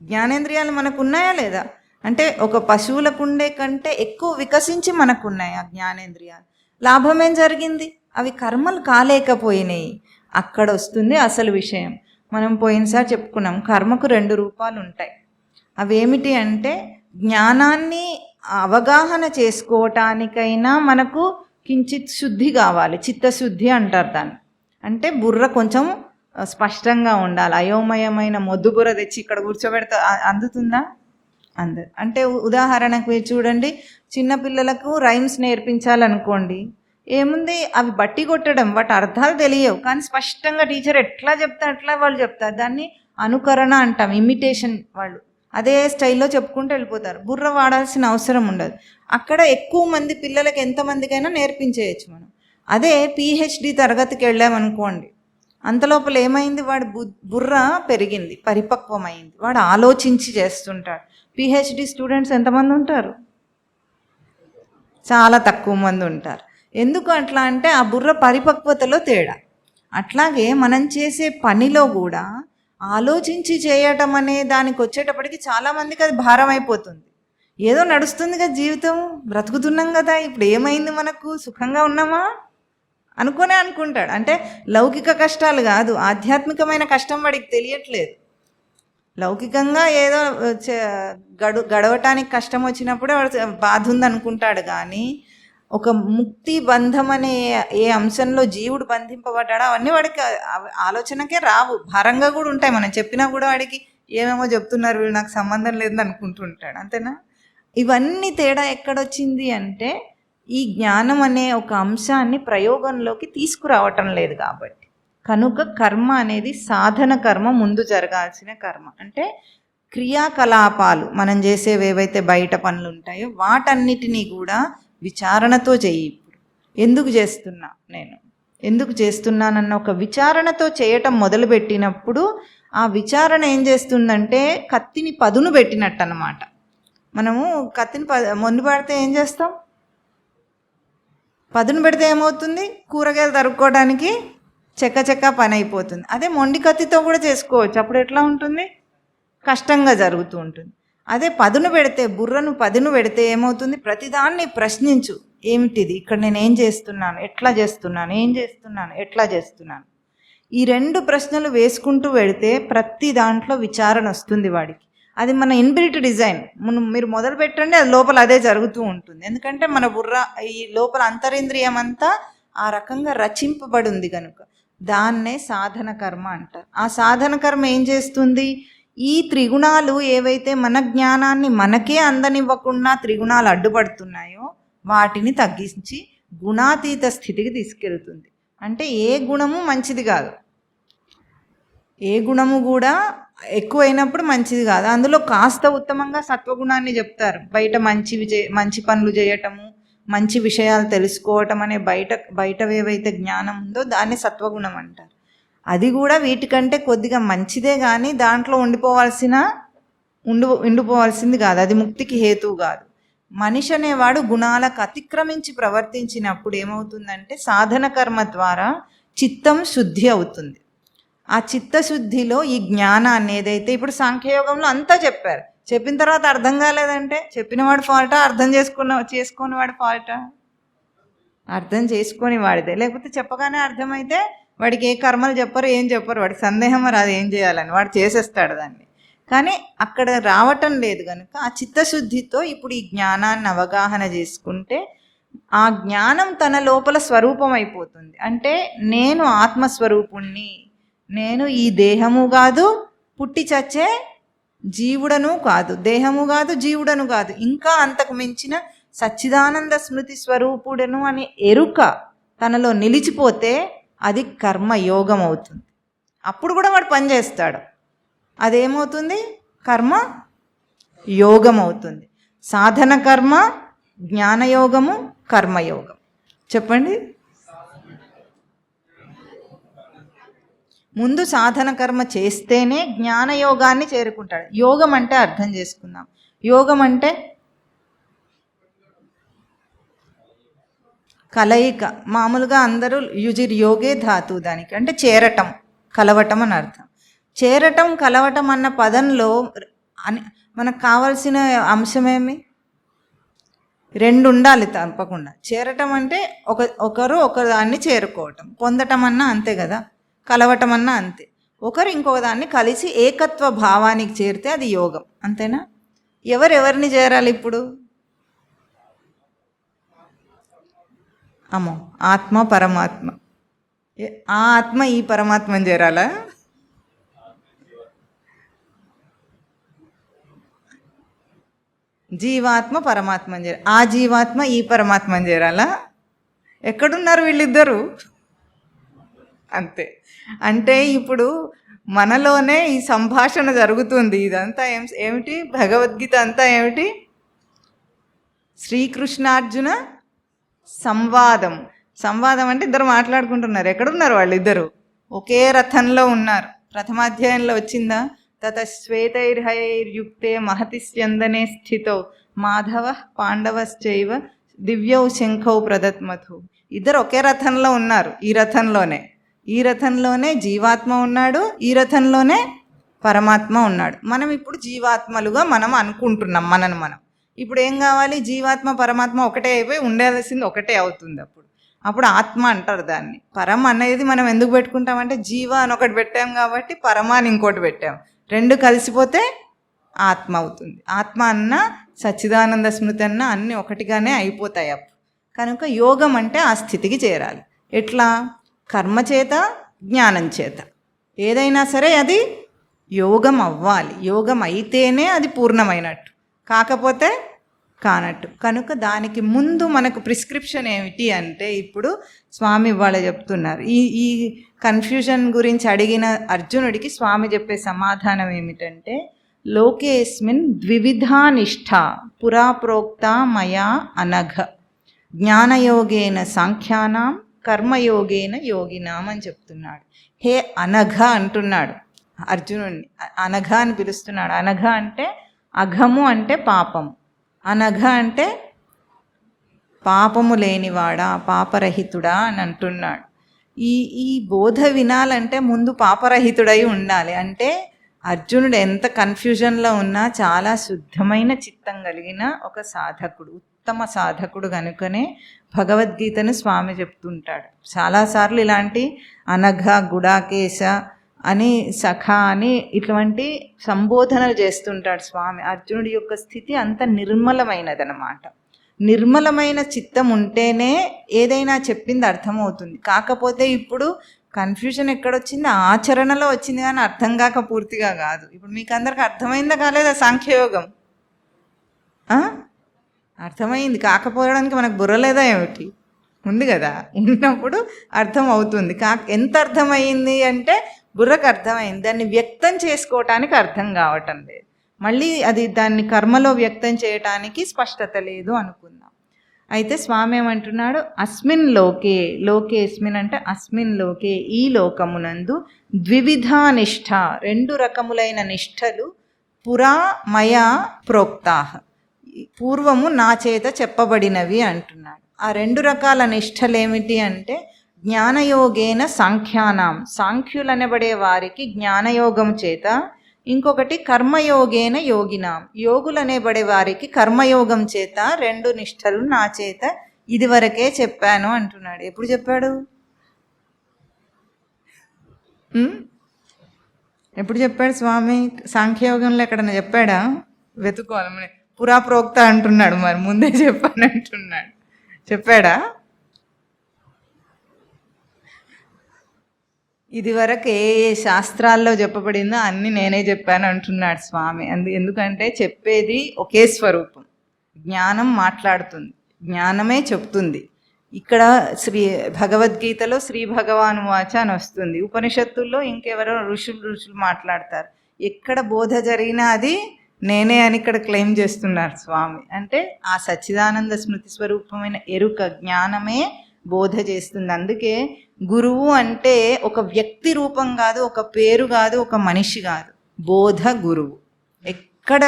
జ్ఞానేంద్రియాలు మనకు ఉన్నాయా లేదా? అంటే ఒక పశువులకు ఉండే కంటే ఎక్కువ వికసించి మనకున్నాయి ఆ జ్ఞానేంద్రియాలు. లాభమేం జరిగింది? అవి కర్మలు కాలేకపోయినాయి. అక్కడ వస్తుంది అసలు విషయం. మనం పోయినసారి చెప్పుకున్నాం, కర్మకు 2 రూపాలు ఉంటాయి. అవేమిటి అంటే, జ్ఞానాన్ని అవగాహన చేసుకోవటానికైనా మనకు కించిత్ శుద్ధి కావాలి, చిత్తశుద్ధి అంటారు దాన్ని. అంటే బుర్ర కొంచెం స్పష్టంగా ఉండాలి. అయోమయమైన మొద్దు బుర్ర తెచ్చి ఇక్కడ కూర్చోబెడితే అందుతుందా? అందదు. అంటే ఉదాహరణకు మీరు చూడండి, చిన్నపిల్లలకు రైమ్స్ నేర్పించాలనుకోండి, ఏముంది, అవి బట్టి కొట్టడం, వాటి అర్థాలు తెలియవు, కానీ స్పష్టంగా టీచర్ ఎట్లా చెప్తా అట్లా వాళ్ళు చెప్తారు. దాన్ని అనుకరణ అంటాం, ఇమిటేషన్. వాళ్ళు అదే స్టైల్లో చెప్పుకుంటూ వెళ్ళిపోతారు. బుర్ర వాడాల్సిన అవసరం ఉండదు. అక్కడ ఎక్కువ మంది పిల్లలకి ఎంతమందికైనా నేర్పించేయచ్చు మనం. అదే పిహెచ్డి తరగతికి వెళ్ళామనుకోండి, అంతలోపల ఏమైంది, వాడు బుర్ర పెరిగింది, పరిపక్వమైంది, వాడు ఆలోచించి చేస్తుంటాడు. పిహెచ్డి స్టూడెంట్స్ ఎంతమంది ఉంటారు? చాలా తక్కువ మంది ఉంటారు. ఎందుకు అట్లా అంటే ఆ బుర్ర పరిపక్వతలో తేడా. అట్లాగే మనం చేసే పనిలో కూడా ఆలోచించి చేయటం అనే దానికి వచ్చేటప్పటికి చాలామందికి అది భారం అయిపోతుంది. ఏదో నడుస్తుంది కదా జీవితం, బ్రతుకుతున్నాం కదా, ఇప్పుడు ఏమైంది, మనకు సుఖంగా ఉన్నామా అనుకుంటాడు. అంటే లౌకిక కష్టాలు కాదు, ఆధ్యాత్మికమైన కష్టం వాడికి తెలియట్లేదు. లౌకికంగా ఏదో గడవటానికి కష్టం వచ్చినప్పుడే వాడు బాధ ఉందనుకుంటాడు. కానీ ఒక ముక్తి బంధం అనే ఏ అంశంలో జీవుడు బంధింపబడ్డాడో అవన్నీ వాడికి ఆలోచనకే రావు, భారంగా కూడా ఉంటాయి. మనం చెప్పినా కూడా వాడికి ఏమేమో చెప్తున్నారు వీళ్ళు, నాకు సంబంధం లేదని అనుకుంటుంటాడు. అంతేనా? ఇవన్నీ తేడా ఎక్కడొచ్చింది అంటే, ఈ జ్ఞానం అనే ఒక అంశాన్ని ప్రయోగంలోకి తీసుకురావటం లేదు కాబట్టి. కనుక కర్మ అనేది సాధన కర్మ, ముందు జరగాల్సిన కర్మ. అంటే క్రియాకలాపాలు మనం చేసేవి ఏవైతే బయట పనులు ఉంటాయో వాటన్నిటినీ కూడా విచారణతో చెయ్యి. ఎందుకు చేస్తున్నా, నేను ఎందుకు చేస్తున్నానన్న ఒక విచారణతో చేయటం మొదలుపెట్టినప్పుడు ఆ విచారణ ఏం చేస్తుందంటే కత్తిని పదును పెట్టినట్టు అన్నమాట. మనము కత్తిని మొండి పడితే ఏం చేస్తాం? పదును పెడితే ఏమవుతుంది? కూరగాయలు తరుక్కోవడానికి చెక్క పని అయిపోతుంది. అదే మొండి కత్తితో కూడా చేసుకోవచ్చు. అప్పుడు ఎట్లా ఉంటుంది? కష్టంగా జరుగుతూ ఉంటుంది. అదే పదును పెడితే, బుర్రను పదును పెడితే ఏమవుతుంది? ప్రతిదాన్ని ప్రశ్నించు, ఏమిటిది, ఇక్కడ నేను ఏం చేస్తున్నాను, ఎట్లా చేస్తున్నాను, ఏం చేస్తున్నాను, ఎట్లా చేస్తున్నాను. ఈ 2 ప్రశ్నలు వేసుకుంటూ వెడితే ప్రతి దాంట్లో విచారణ వస్తుంది వాడికి. అది మన ఇన్బిల్ట్ డిజైన్. మీరు మొదలు పెట్టండి, అది లోపల అదే జరుగుతూ ఉంటుంది. ఎందుకంటే మన బుర్ర ఈ లోపల అంతరింద్రియం అంతా ఆ రకంగా రచింపబడి ఉంది కనుక. దాన్నే సాధన కర్మ అంటారు. ఆ సాధన కర్మ ఏం చేస్తుంది? ఈ త్రిగుణాలు ఏవైతే మన జ్ఞానాన్ని మనకే అందనివ్వకుండా త్రిగుణాలు అడ్డుపడుతున్నాయో వాటిని తగ్గించి గుణాతీత స్థితికి తీసుకెళ్తుంది. అంటే ఏ గుణము మంచిది కాదు, ఏ గుణము కూడా ఎక్కువైనప్పుడు మంచిది కాదు. అందులో కాస్త ఉత్తమంగా సత్వగుణాన్ని చెప్తారు. బయట మంచి పనులు చేయటము, మంచి విషయాలు తెలుసుకోవటం అనే బయటవేవైతే జ్ఞానం ఉందో దాన్ని సత్వగుణం అంటారు. అది కూడా వీటికంటే కొద్దిగా మంచిదే, కానీ దాంట్లో ఉండిపోవాల్సింది కాదు. అది ముక్తికి హేతువు కాదు. మనిషి అనేవాడు గుణాలకు అతిక్రమించి ప్రవర్తించినప్పుడు ఏమవుతుందంటే సాధన కర్మ ద్వారా చిత్తం శుద్ధి అవుతుంది. ఆ చిత్తశుద్ధిలో ఈ జ్ఞానాన్ని ఏదైతే ఇప్పుడు సాంఖ్యయోగంలో అంతా చెప్పారు, చెప్పిన తర్వాత అర్థం కాలేదంటే చెప్పినవాడు ఫాల్టా, అర్థం చేసుకుని వాడు ఫాల్టా? అర్థం చేసుకొని వాడిదే. లేకపోతే చెప్పగానే అర్థమైతే వాడికి ఏ కర్మలు చెప్పరు, ఏం చెప్పరు, వాడికి సందేహం మరి అది ఏం చేయాలని వాడు చేసేస్తాడు దాన్ని. కానీ అక్కడ రావటం లేదు కనుక ఆ చిత్తశుద్ధితో ఇప్పుడు ఈ జ్ఞానాన్ని అవగాహన చేసుకుంటే ఆ జ్ఞానం తన లోపల స్వరూపం అయిపోతుంది. అంటే నేను ఆత్మస్వరూపుణ్ణి, నేను ఈ దేహము కాదు, పుట్టి చచ్చే జీవుడను కాదు, దేహము కాదు, జీవుడను కాదు, ఇంకా అంతకు మించిన సచ్చిదానంద స్మృతి స్వరూపుడను అని ఎరుక తనలో నిలిచిపోతే అది కర్మయోగం అవుతుంది. అప్పుడు కూడా వాడు పనిచేస్తాడు. అదేమవుతుంది? కర్మ యోగం అవుతుంది. సాధన కర్మ, జ్ఞానయోగము, కర్మయోగం. చెప్పండి. ముందు సాధన కర్మ చేస్తేనే జ్ఞానయోగాన్ని చేరుకుంటాడు. యోగం అంటే అర్థం చేసుకుందాం. యోగం అంటే కలయిక. మామూలుగా అందరూ యుజిర్ యోగే ధాతు, దానికి అంటే చేరటం, కలవటం అని అర్థం. చేరటం, కలవటం అన్న పదంలో మనకు కావాల్సిన అంశమేమి? రెండు ఉండాలి తప్పకుండా. చేరటం అంటే ఒకరు ఒకదాన్ని చేరుకోవటం, పొందటం అన్నా అంతే కదా, కలవటం అన్నా అంతే. ఒకరు ఇంకొకదాన్ని కలిసి ఏకత్వ భావానికి చేరితే అది యోగం, అంతేనా? ఎవరెవరిని చేరాలి ఇప్పుడు? అమ్మో, ఆత్మ పరమాత్మ. ఆ ఆత్మ ఈ పరమాత్మని చేరాలా? జీవాత్మ పరమాత్మని చేరాలి. ఆ జీవాత్మ ఈ పరమాత్మని చేరాలా? ఎక్కడున్నారు వీళ్ళిద్దరూ? అంతే. అంటే ఇప్పుడు మనలోనే ఈ సంభాషణ జరుగుతుంది. ఇదంతా ఏమిటి? భగవద్గీత అంతా ఏమిటి? శ్రీకృష్ణార్జున సంవాదం. సంవాదం అంటే ఇద్దరు మాట్లాడుకుంటున్నారు. ఎక్కడున్నారు వాళ్ళిద్దరు? ఒకే రథంలో ఉన్నారు. ప్రథమాధ్యాయంలో వచ్చిందా? తత శ్వేతైర్హయైర్యుక్తే మహతి స్యందనే స్థితౌ మాధవ పాండవశ్చైవ దివ్యౌ శంఖౌ ప్రదత్మథు. ఇద్దరు ఒకే రథంలో ఉన్నారు. ఈ రథంలోనే జీవాత్మ ఉన్నాడు, ఈ రథంలోనే పరమాత్మ ఉన్నాడు. మనం ఇప్పుడు జీవాత్మలుగా మనం అనుకుంటున్నాం మనను మనం. ఇప్పుడు ఏం కావాలి? జీవాత్మ పరమాత్మ ఒకటే అయిపోయి ఉండాల్సింది ఒకటే అవుతుంది. అప్పుడు ఆత్మ అంటారు దాన్ని. పరం అనేది మనం ఎందుకు పెట్టుకుంటామంటే జీవ అని ఒకటి పెట్టాం కాబట్టి పరమ అని ఇంకోటి పెట్టాం. రెండు కలిసిపోతే ఆత్మ అవుతుంది. ఆత్మ అన్న సచ్చిదానంద స్మృతి అన్న అన్నీ ఒకటిగానే అయిపోతాయి అప్పుడు. కనుక యోగం అంటే ఆ స్థితికి చేరాలి. ఎట్లా? కర్మ చేత, జ్ఞానం చేత. ఏదైనా సరే అది యోగం అవ్వాలి. యోగం అయితేనే అది పూర్ణమైనట్టు, కాకపోతే కానట్టు. కనుక దానికి ముందు మనకు ప్రిస్క్రిప్షన్ ఏమిటి అంటే, ఇప్పుడు స్వామి ఇవాళ చెప్తున్నారు. ఈ కన్ఫ్యూజన్ గురించి అడిగిన అర్జునుడికి స్వామి చెప్పే సమాధానం ఏమిటంటే, లోకేస్మిన్ ద్వివిధా నిష్ఠ పురా ప్రోక్త మయా అనఘ జ్ఞానయోగేన సాంఖ్యానాం కర్మయోగేన యోగినాం అని చెప్తున్నాడు. హే అనఘ అంటున్నాడు అర్జునుడిని. అనఘ అని పిలుస్తున్నాడు. అనఘ అంటే అఘము అంటే పాపము, అనఘ అంటే పాపము లేనివాడా, పాపరహితుడా అని అంటున్నాడు. ఈ బోధ వినాలంటే ముందు పాపరహితుడై ఉండాలి. అంటే అర్జునుడు ఎంత కన్ఫ్యూజన్లో ఉన్నా చాలా శుద్ధమైన చిత్తం కలిగిన ఒక సాధకుడు, ఉత్తమ సాధకుడు. కనుకనే భగవద్గీతను స్వామి చెప్తుంటాడు చాలాసార్లు. ఇలాంటి అనఘ, గుడాకేశ అని, సఖ అని ఇటువంటి సంబోధనలు చేస్తుంటాడు స్వామి. అర్జునుడి యొక్క స్థితి అంత నిర్మలమైనదన్నమాట. నిర్మలమైన చిత్తం ఉంటేనే ఏదైనా చెప్పింది అర్థమవుతుంది. కాకపోతే ఇప్పుడు కన్ఫ్యూజన్ ఎక్కడొచ్చింది? ఆచరణలో వచ్చింది, కానీ అర్థం కాక పూర్తిగా కాదు. ఇప్పుడు మీకు అందరికి అర్థమైందా కాలేదా సాంఖ్యయోగం? అర్థమైంది. కాకపోవడానికి మనకు బుర్రలేదా ఏమిటి? ఉంది కదా, ఉన్నప్పుడు అర్థం అవుతుంది. ఎంత అర్థమైంది అంటే బుర్రకు అర్థమైంది, దాన్ని వ్యక్తం చేసుకోవటానికి అర్థం కావటం లేదు. మళ్ళీ అది దాన్ని కర్మలో వ్యక్తం చేయటానికి స్పష్టత లేదు అనుకుందాం. అయితే స్వామి ఏమంటున్నాడు? అస్మిన్ లోకే, లోకేస్మిన్ అంటే అస్మిన్ లోకే, ఈ లోకమునందు ద్వివిధా నిష్ఠ, రెండు రకములైన నిష్ఠలు పురా మయా ప్రోక్తాహ, పూర్వము నా చేత చెప్పబడినవి అంటున్నాడు. ఆ రెండు రకాల నిష్ఠలేమిటి అంటే, జ్ఞానయోగేన సాంఖ్యానాం, సాంఖ్యులు అనబడే వారికి జ్ఞానయోగం చేత, ఇంకొకటి కర్మయోగేన యోగినాం, యోగులు అనేబడే వారికి కర్మయోగం చేత రెండు నిష్ఠలు నా చేత ఇదివరకే చెప్పాను అంటున్నాడు. ఎప్పుడు చెప్పాడు? ఎప్పుడు చెప్పాడు స్వామి? సాంఖ్యయోగంలో ఎక్కడన్నా చెప్పాడా? వెతుకోవాలి. పురా ప్రోక్త అంటున్నాడు, మరి ముందే చెప్పాను అంటున్నాడు. చెప్పాడా? ఇదివరకు ఏ ఏ శాస్త్రాల్లో చెప్పబడిందో అన్ని నేనే చెప్పాను అంటున్నాడు స్వామి. ఎందుకంటే చెప్పేది ఒకే స్వరూపం. జ్ఞానం మాట్లాడుతుంది, జ్ఞానమే చెప్తుంది. ఇక్కడ భగవద్గీతలో శ్రీ భగవాను వాచ అని వస్తుంది. ఉపనిషత్తుల్లో ఇంకెవరో ఋషులు మాట్లాడతారు. ఎక్కడ బోధ జరిగినా అది నేనే అని ఇక్కడ క్లెయిమ్ చేస్తున్నారు స్వామి. అంటే ఆ సచ్చిదానంద స్మృతి స్వరూపమైన ఎరుక జ్ఞానమే బోధ చేస్తుంది. అందుకే గురువు అంటే ఒక వ్యక్తి రూపం కాదు, ఒక పేరు కాదు, ఒక మనిషి కాదు. బోధ గురువు. ఎక్కడ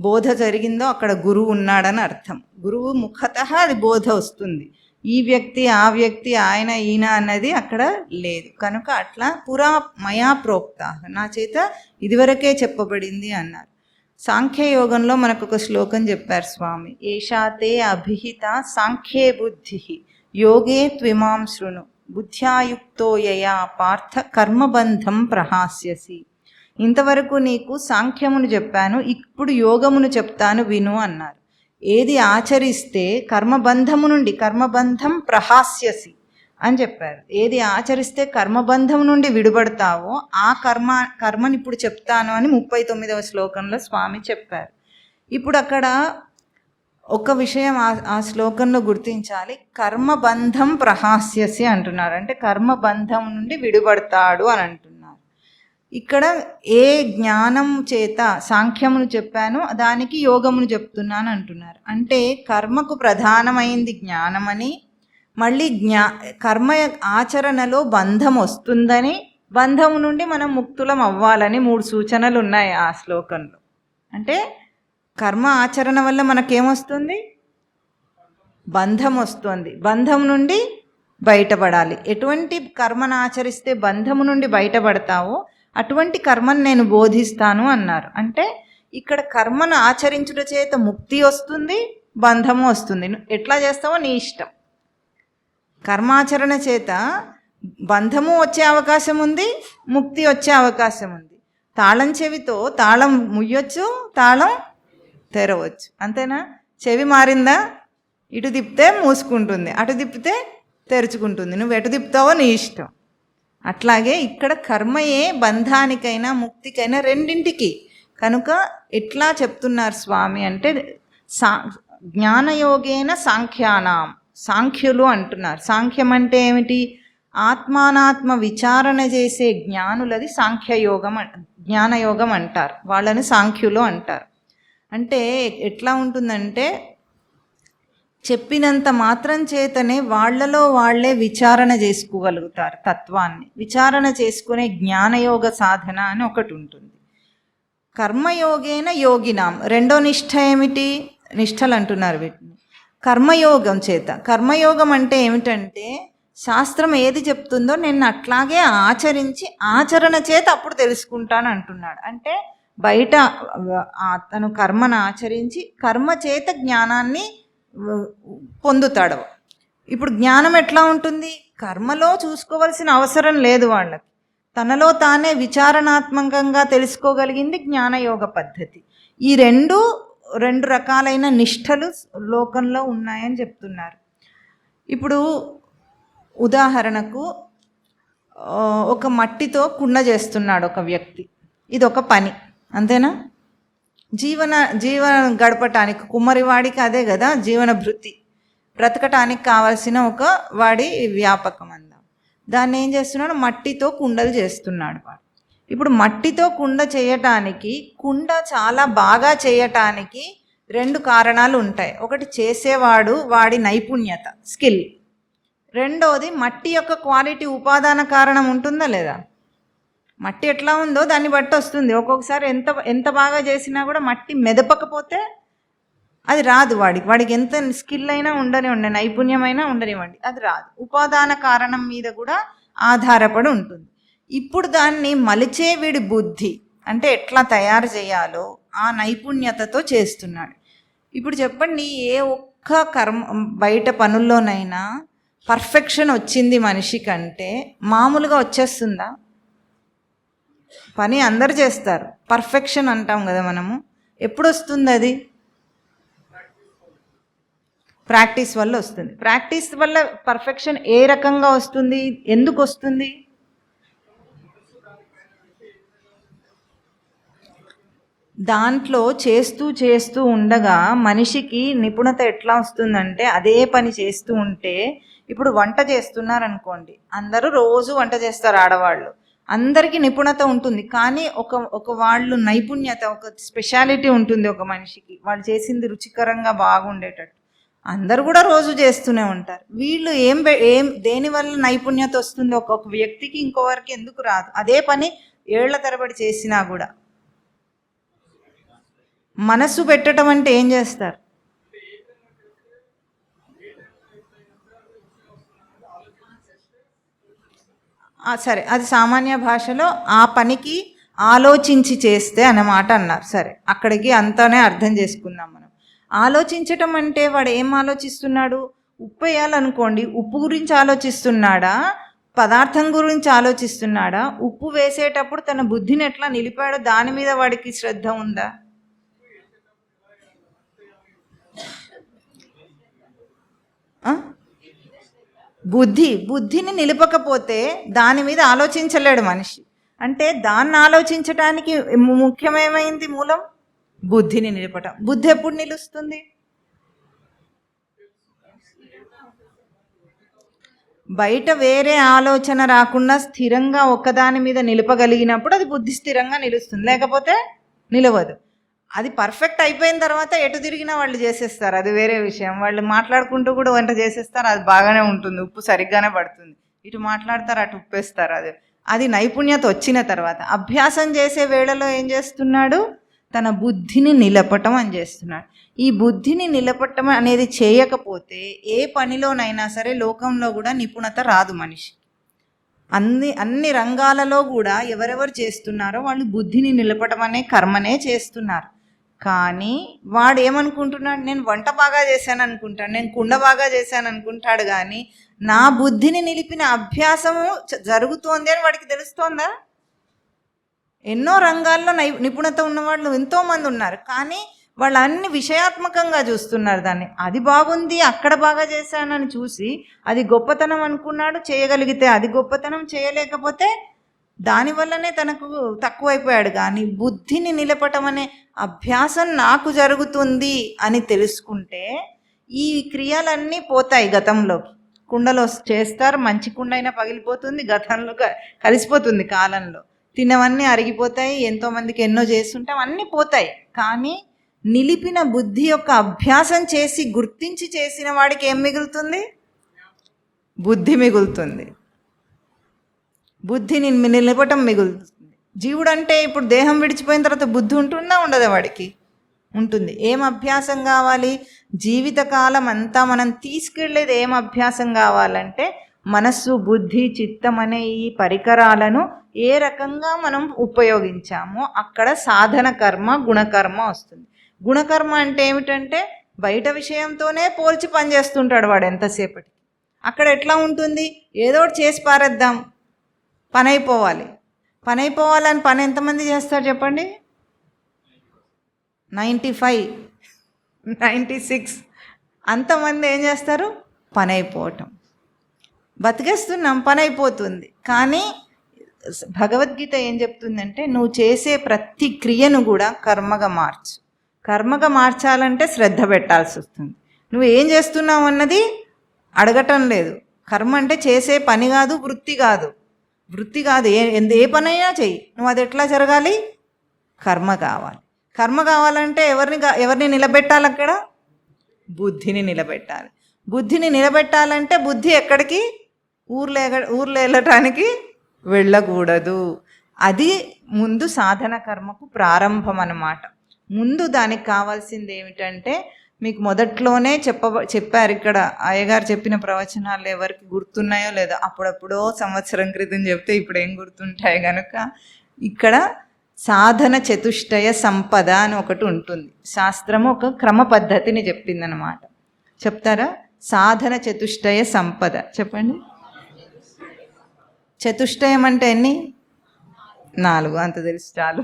బోధ జరిగిందో అక్కడ గురువు ఉన్నాడని అర్థం. గురువు ముఖతః అది బోధ వస్తుంది. ఈ వ్యక్తి ఆ వ్యక్తి ఆయన ఈయన అన్నది అక్కడ లేదు. కనుక అట్లా పురా మయా ప్రోక్త, నా చేత ఇదివరకే చెప్పబడింది అన్నారు. సాంఖ్యయోగంలో మనకు ఒక శ్లోకం చెప్పారు స్వామి. ఏషాతే అభిహిత సాంఖ్యే బుద్ధి యోగే త్విమాం శృణు బుద్ధ్యాయుక్తో యయా పార్థ కర్మబంధం ప్రహాస్యసి. ఇంతవరకు నీకు సాంఖ్యమును చెప్పాను, ఇప్పుడు యోగమును చెప్తాను విను అన్నారు. ఏది ఆచరిస్తే కర్మబంధం ప్రహాస్యసి అని చెప్పారు. ఏది ఆచరిస్తే కర్మబంధం నుండి విడుబడతావో ఆ కర్మని ఇప్పుడు చెప్తాను అని 39వ శ్లోకంలో స్వామి చెప్పారు. ఇప్పుడు అక్కడ ఒక విషయం ఆ శ్లోకంలో గుర్తించాలి. కర్మబంధం ప్రహాస్యసి అంటున్నారు. అంటే కర్మబంధం నుండి విడుబడతాడు అని అంటున్నారు. ఇక్కడ ఏ జ్ఞానం చేత సాంఖ్యమును చెప్పాను దానికి యోగమును చెప్తున్నాను అంటున్నారు. అంటే కర్మకు ప్రధానమైంది జ్ఞానమని, మళ్ళీ కర్మ ఆచరణలో బంధం వస్తుందని, బంధము నుండి మనం ముక్తులం అవ్వాలని 3 సూచనలు ఉన్నాయి ఆ శ్లోకంలో. అంటే కర్మ ఆచరణ వల్ల మనకేమొస్తుంది? బంధం వస్తుంది. బంధం నుండి బయటపడాలి. ఎటువంటి కర్మను ఆచరిస్తే బంధము నుండి బయటపడతావో అటువంటి కర్మను నేను బోధిస్తాను అన్నారు. అంటే ఇక్కడ కర్మను ఆచరించుట చేత ముక్తి వస్తుంది, బంధము వస్తుంది. ఎట్లా చేస్తావో నీ ఇష్టం. కర్మాచరణ చేత బంధము వచ్చే అవకాశం ఉంది, ముక్తి వచ్చే అవకాశం ఉంది. తాళం చెవితో తాళం ముయ్యొచ్చు, తాళం తెరవచ్చు. అంతేనా? చెవి మారిందా, ఇటు తిప్పితే మూసుకుంటుంది, అటు తిప్పితే తెరుచుకుంటుంది. నువ్వు ఎటు తిప్పుతావో నీ ఇష్టం. అట్లాగే ఇక్కడ కర్మయే బంధానికైనా ముక్తికైనా రెండింటికి. కనుక ఎట్లా చెప్తున్నారు స్వామి అంటే జ్ఞానయోగేన సాంఖ్యానాం, సాంఖ్యులు అంటున్నారు. సాంఖ్యం అంటే ఏమిటి? ఆత్మానాత్మ విచారణ చేసే జ్ఞానులది సాంఖ్యయోగం, జ్ఞానయోగం అంటారు. వాళ్ళని సాంఖ్యులు అంటారు. అంటే ఎట్లా ఉంటుందంటే చెప్పినంత మాత్రం చేతనే వాళ్ళలో వాళ్ళే విచారణ చేసుకోగలుగుతారు. తత్వాన్ని విచారణ చేసుకునే జ్ఞానయోగ సాధన అని ఒకటి ఉంటుంది. కర్మయోగేన యోగినాం, రెండో నిష్ఠ ఏమిటి? నిష్ఠలు అంటున్నారు వీటిని. కర్మయోగం చేత. కర్మయోగం అంటే ఏమిటంటే శాస్త్రం ఏది చెప్తుందో నేను అట్లాగే ఆచరించి ఆచరణ చేత అప్పుడు తెలుసుకుంటాను అంటున్నాడు. అంటే బయట తను కర్మను ఆచరించి కర్మ చేత జ్ఞానాన్ని పొందుతాడు. ఇప్పుడు జ్ఞానం ఎట్లా ఉంటుంది? కర్మలో చూసుకోవాల్సిన అవసరం లేదు వాళ్ళకి. తనలో తానే విచారణాత్మకంగా తెలుసుకోగలిగింది జ్ఞానయోగ పద్ధతి. ఈ రెండు రకాలైన నిష్ఠలు లోకంలో ఉన్నాయని చెప్తున్నారు. ఇప్పుడు ఉదాహరణకు ఒక మట్టితో కుండ చేస్తున్నాడు ఒక వ్యక్తి. ఇది ఒక పని, అంతేనా? జీవన గడపటానికి కుమ్మరివాడికి అదే కదా జీవన భృతి, బ్రతకటానికి కావాల్సిన ఒక వాడి వ్యాపకం అందాం. దాన్ని ఏం చేస్తున్నాడు? మట్టితో కుండలు చేస్తున్నాడు వాడు. ఇప్పుడు మట్టితో కుండ చేయటానికి, కుండ చాలా బాగా చేయటానికి 2 కారణాలు ఉంటాయి. ఒకటి చేసేవాడు, వాడి నైపుణ్యత, స్కిల్. రెండోది మట్టి యొక్క క్వాలిటీ, ఉపాదాన కారణం ఉంటుందా లేదా? మట్టి ఎట్లా ఉందో దాన్ని బట్టి వస్తుంది. ఒక్కొక్కసారి ఎంత బాగా చేసినా కూడా మట్టి మెదపకపోతే అది రాదు. వాడికి ఎంత స్కిల్ అయినా ఉండనివ్వండి, నైపుణ్యమైనా ఉండనివ్వండి, అది రాదు. ఉపాదాన కారణం మీద కూడా ఆధారపడి ఉంటుంది. ఇప్పుడు దాన్ని మలిచే వీడి బుద్ధి, అంటే ఎట్లా తయారు చేయాలో ఆ నైపుణ్యతతో చేస్తున్నాడు. ఇప్పుడు చెప్పండి, ఏ ఒక్క బయట పనుల్లోనైనా పర్ఫెక్షన్ వచ్చింది మనిషి కంటే మామూలుగా వచ్చేస్తుందా? పని అందరు చేస్తారు, పర్ఫెక్షన్ అంటాం కదా మనము. ఎప్పుడు వస్తుంది అది? ప్రాక్టీస్ వల్ల వస్తుంది. ప్రాక్టీస్ వల్ల పర్ఫెక్షన్ ఏ రకంగా వస్తుంది? ఎందుకు వస్తుంది? దాంట్లో చేస్తూ చేస్తూ ఉండగా మనిషికి నిపుణత ఎట్లా వస్తుందంటే, అదే పని చేస్తూ ఉంటే, ఇప్పుడు వంట చేస్తున్నారనుకోండి, అందరూ రోజు వంట చేస్తారు ఆడవాళ్ళు, అందరికీ నిపుణత ఉంటుంది. కానీ ఒక వాళ్ళు నైపుణ్యత, ఒక స్పెషాలిటీ ఉంటుంది ఒక మనిషికి, వాళ్ళు చేసింది రుచికరంగా బాగుండేటట్టు. అందరు కూడా రోజు చేస్తూనే ఉంటారు. వీళ్ళు ఏం దేనివల్ల నైపుణ్యత వస్తుంది ఒక్కొక్క వ్యక్తికి, ఇంకోవరికి ఎందుకు రాదు? అదే పని ఏళ్ల తరబడి చేసినా కూడా. మనస్సు పెట్టడం అంటే ఏం చేస్తారు? సరే, అది సామాన్య భాషలో ఆ పనికి ఆలోచించి చేస్తే అన్నమాట అన్నారు. సరే, అక్కడికి అంతానే అర్థం చేసుకుందాం మనం. ఆలోచించటం అంటే వాడు ఏం ఆలోచిస్తున్నాడు? ఉప్పు వేయాలనుకోండి, ఉప్పు గురించి ఆలోచిస్తున్నాడా, పదార్థం గురించి ఆలోచిస్తున్నాడా? ఉప్పు వేసేటప్పుడు తన బుద్ధిని ఎట్లా నిలిపాడో దాని మీద వాడికి శ్రద్ధ ఉందా? బుద్ధిని నిలపకపోతే దాని మీద ఆలోచించలేడు మనిషి. అంటే దాన్ని ఆలోచించటానికి ముఖ్యమేమైంది? మూలం బుద్ధిని నిలపటం. బుద్ధి ఎప్పుడు నిలుస్తుంది? బయట వేరే ఆలోచన రాకుండా స్థిరంగా ఒక్కదాని మీద నిలపగలిగినప్పుడు అది బుద్ధి స్థిరంగా నిలుస్తుంది, లేకపోతే నిలవదు. అది పర్ఫెక్ట్ అయిపోయిన తర్వాత ఎటు తిరిగినా వాళ్ళు చేసేస్తారు, అది వేరే విషయం. వాళ్ళు మాట్లాడుకుంటూ కూడా వంట చేసేస్తారు, అది బాగానే ఉంటుంది, ఉప్పు సరిగ్గానే పడుతుంది. ఇటు మాట్లాడతారు, అటు ఉప్పేస్తారు. అది నైపుణ్యత వచ్చిన తర్వాత. అభ్యాసం చేసే వేళలో ఏం చేస్తున్నాడు? తన బుద్ధిని నిలపటం అని చేస్తున్నాడు. ఈ బుద్ధిని నిలపటం అనేది చేయకపోతే ఏ పనిలోనైనా సరే లోకంలో కూడా నిపుణత రాదు మనిషి. అన్ని రంగాలలో కూడా ఎవరెవరు చేస్తున్నారో వాళ్ళు బుద్ధిని నిలపటం అనే కర్మనే చేస్తున్నారు. కానీ వాడు ఏమనుకుంటున్నాడు? నేను వంట బాగా చేశాను అనుకుంటాడు, నేను కుండ బాగా చేశాను అనుకుంటాడు. కానీ నా బుద్ధిని నిలిపిన అభ్యాసము జరుగుతోంది అని వాడికి తెలుస్తోందా? ఎన్నో రంగాల్లో నిపుణత ఉన్నవాళ్ళు ఎంతోమంది ఉన్నారు, కానీ వాళ్ళు అన్ని విషయాత్మకంగా చూస్తున్నారు దాన్ని. అది బాగుంది, అక్కడ బాగా చేశానని చూసి అది గొప్పతనం అనుకున్నాడు. చేయగలిగితే అది గొప్పతనం, చేయలేకపోతే దానివల్లనే తనకు తక్కువైపోయాడు. కానీ బుద్ధిని నిలపటం అనే అభ్యాసం నాకు జరుగుతుంది అని తెలుసుకుంటే ఈ క్రియలన్నీ పోతాయి గతంలోకి. కుండలో చేస్తారు, మంచి కుండ అయినా పగిలిపోతుంది, గతంలో కలిసిపోతుంది కాలంలో. తినవన్నీ అరిగిపోతాయి, ఎంతోమందికి ఎన్నో చేస్తుంటాం, అన్నీ పోతాయి. కానీ నిలిపిన బుద్ధి యొక్క అభ్యాసం చేసి గుర్తించి చేసిన వాడికి ఏం మిగులుతుంది? బుద్ధి మిగులుతుంది. బుద్ధిని నిలపటం మిగులుతుంది. జీవుడు అంటే ఇప్పుడు దేహం విడిచిపోయిన తర్వాత బుద్ధి ఉంటుందా? ఉండదా? వాడికి ఉంటుంది. ఏం అభ్యాసం కావాలి? జీవితకాలం అంతా మనం తీసుకెళ్లేది ఏం అభ్యాసం కావాలంటే మనస్సు, బుద్ధి, చిత్తం అనే ఈ పరికరాలను ఏ రకంగా మనం ఉపయోగించామో అక్కడ సాధన కర్మ, గుణకర్మ వస్తుంది. గుణకర్మ అంటే ఏమిటంటే బయట విషయంతోనే పోల్చి పనిచేస్తుంటాడు వాడు ఎంతసేపటి. అక్కడ ఎట్లా ఉంటుంది? ఏదో ఒకటి చేసి పారేద్దాం, పని అయిపోవాలి. పని అయిపోవాలని పని ఎంతమంది చేస్తారు చెప్పండి? 95, 96 అంతమంది ఏం చేస్తారు? పని అయిపోవటం. బతికేస్తున్నాం, పని అయిపోతుంది. కానీ భగవద్గీత ఏం చెప్తుందంటే నువ్వు చేసే ప్రతి క్రియను కూడా కర్మగా మార్చు. కర్మగా మార్చాలంటే శ్రద్ధ పెట్టాల్సి వస్తుంది. నువ్వు ఏం చేస్తున్నావు అన్నది అడగటం లేదు. కర్మ అంటే చేసే పని కాదు, వృత్తి కాదు. వృత్తి కాదు, ఏ పనైనా చెయ్యి. నువ్వు అది ఎట్లా జరగాలి? కర్మ కావాలి. కర్మ కావాలంటే ఎవరిని నిలబెట్టాలి? అక్కడ బుద్ధిని నిలబెట్టాలి. బుద్ధిని నిలబెట్టాలంటే బుద్ధి ఎక్కడికి? ఊర్లో వెళ్ళటానికి వెళ్ళకూడదు. అది ముందు సాధన కర్మకు ప్రారంభం అన్నమాట. ముందు దానికి కావాల్సింది ఏమిటంటే మీకు మొదట్లోనే చెప్పారు. ఇక్కడ అయ్యగారు చెప్పిన ప్రవచనాలు ఎవరికి గుర్తున్నాయో లేదో, అప్పుడప్పుడో సంవత్సరం క్రితం చెప్తే ఇప్పుడు ఏం గుర్తుంటాయి కనుక ఇక్కడ సాధన చతుష్టయ సంపద అని ఒకటి ఉంటుంది. శాస్త్రము ఒక క్రమ పద్ధతిని చెప్పిందనమాట. చెప్తారా? సాధన చతుష్టయ సంపద చెప్పండి. చతుష్టయం అంటే ఎన్ని? 4. అంత తెలుసు చాలు.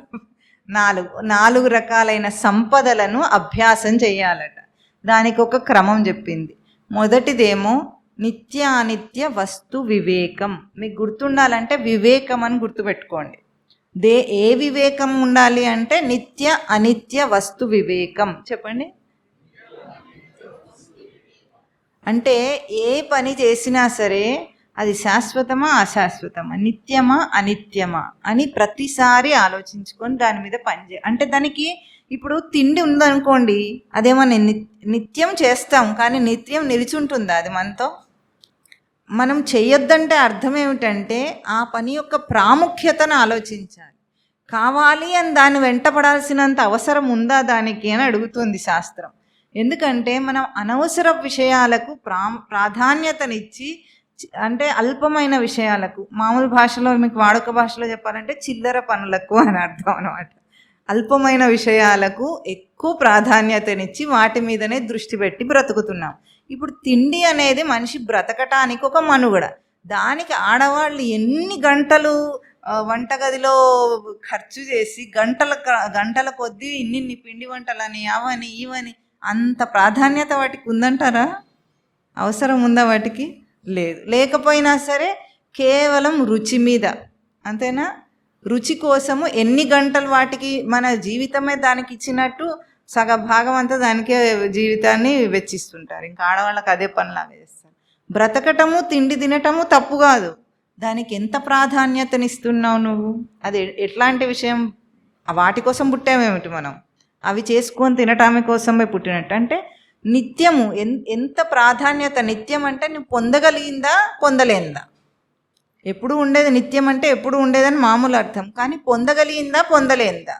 4 రకాలైన సంపదలను అభ్యాసం చేయాలట. దానికి ఒక క్రమం చెప్పింది. మొదటిదేమో నిత్యానిత్య వస్తు వివేకం. మీకు గుర్తుండాలంటే వివేకం అని గుర్తుపెట్టుకోండి. ఏ వివేకం ఉండాలి అంటే నిత్య అనిత్య వస్తు వివేకం. చెప్పండి. అంటే ఏ పని చేసినా సరే అది శాశ్వతమా అశాశ్వతమా, నిత్యమా అనిత్యమా అని ప్రతిసారి ఆలోచించుకొని దాని మీద అంటే దానికి ఇప్పుడు తిండి ఉందనుకోండి, అదేమో నిత్యం చేస్తాం కానీ నిత్యం నిలిచుంటుందా అది మనతో? మనం చేయొద్దంటే అర్థం ఏమిటంటే ఆ పని యొక్క ప్రాముఖ్యతను ఆలోచించాలి. కావాలి అని దాన్ని వెంటపడాల్సినంత అవసరం ఉందా దానికి అని అడుగుతుంది శాస్త్రం. ఎందుకంటే మనం అనవసర విషయాలకు ప్రాధాన్యతనిచ్చి, అంటే అల్పమైన విషయాలకు, మామూలు భాషలో మీకు వాడుక భాషలో చెప్పాలంటే చిల్లర పనులకు అని అర్థం అనమాట. అల్పమైన విషయాలకు ఎక్కువ ప్రాధాన్యతనిచ్చి వాటి మీదనే దృష్టి పెట్టి బ్రతుకుతున్నాం. ఇప్పుడు తిండి అనేది మనిషి బ్రతకటానికి ఒక మనుగడ. దానికి ఆడవాళ్ళు ఎన్ని గంటలు వంటగదిలో ఖర్చు చేసి గంటల కొద్దీ ఇన్ని పిండి వంటలని అవని ఇవని, అంత ప్రాధాన్యత వాటికి ఉందంటారా? అవసరం ఉందా వాటికి? లేదు. లేకపోయినా సరే కేవలం రుచి మీద, అంతేనా? రుచి కోసము ఎన్ని గంటలు వాటికి మన జీవితమే దానికి ఇచ్చినట్టు సగ భాగం అంతా దానికే జీవితాన్ని వెచ్చిస్తుంటారు. ఇంకా ఆడవాళ్ళకి అదే పనిలాగా చేస్తారు. బ్రతకటము తిండి తినటము తప్పు కాదు, దానికి ఎంత ప్రాధాన్యతనిస్తున్నావు నువ్వు? అది ఎట్లాంటి విషయం? వాటి కోసం పుట్టామేమిటి మనం? అవి చేసుకొని తినటామి కోసమే పుట్టినట్టు. అంటే నిత్యము ఎంత ప్రాధాన్యత. నిత్యం అంటే నువ్వు పొందగలిగిందా పొందలేందా? ఎప్పుడు ఉండేది నిత్యం అంటే ఎప్పుడు ఉండేదని మామూలు అర్థం, కానీ పొందగలిగిందా పొందలేందా?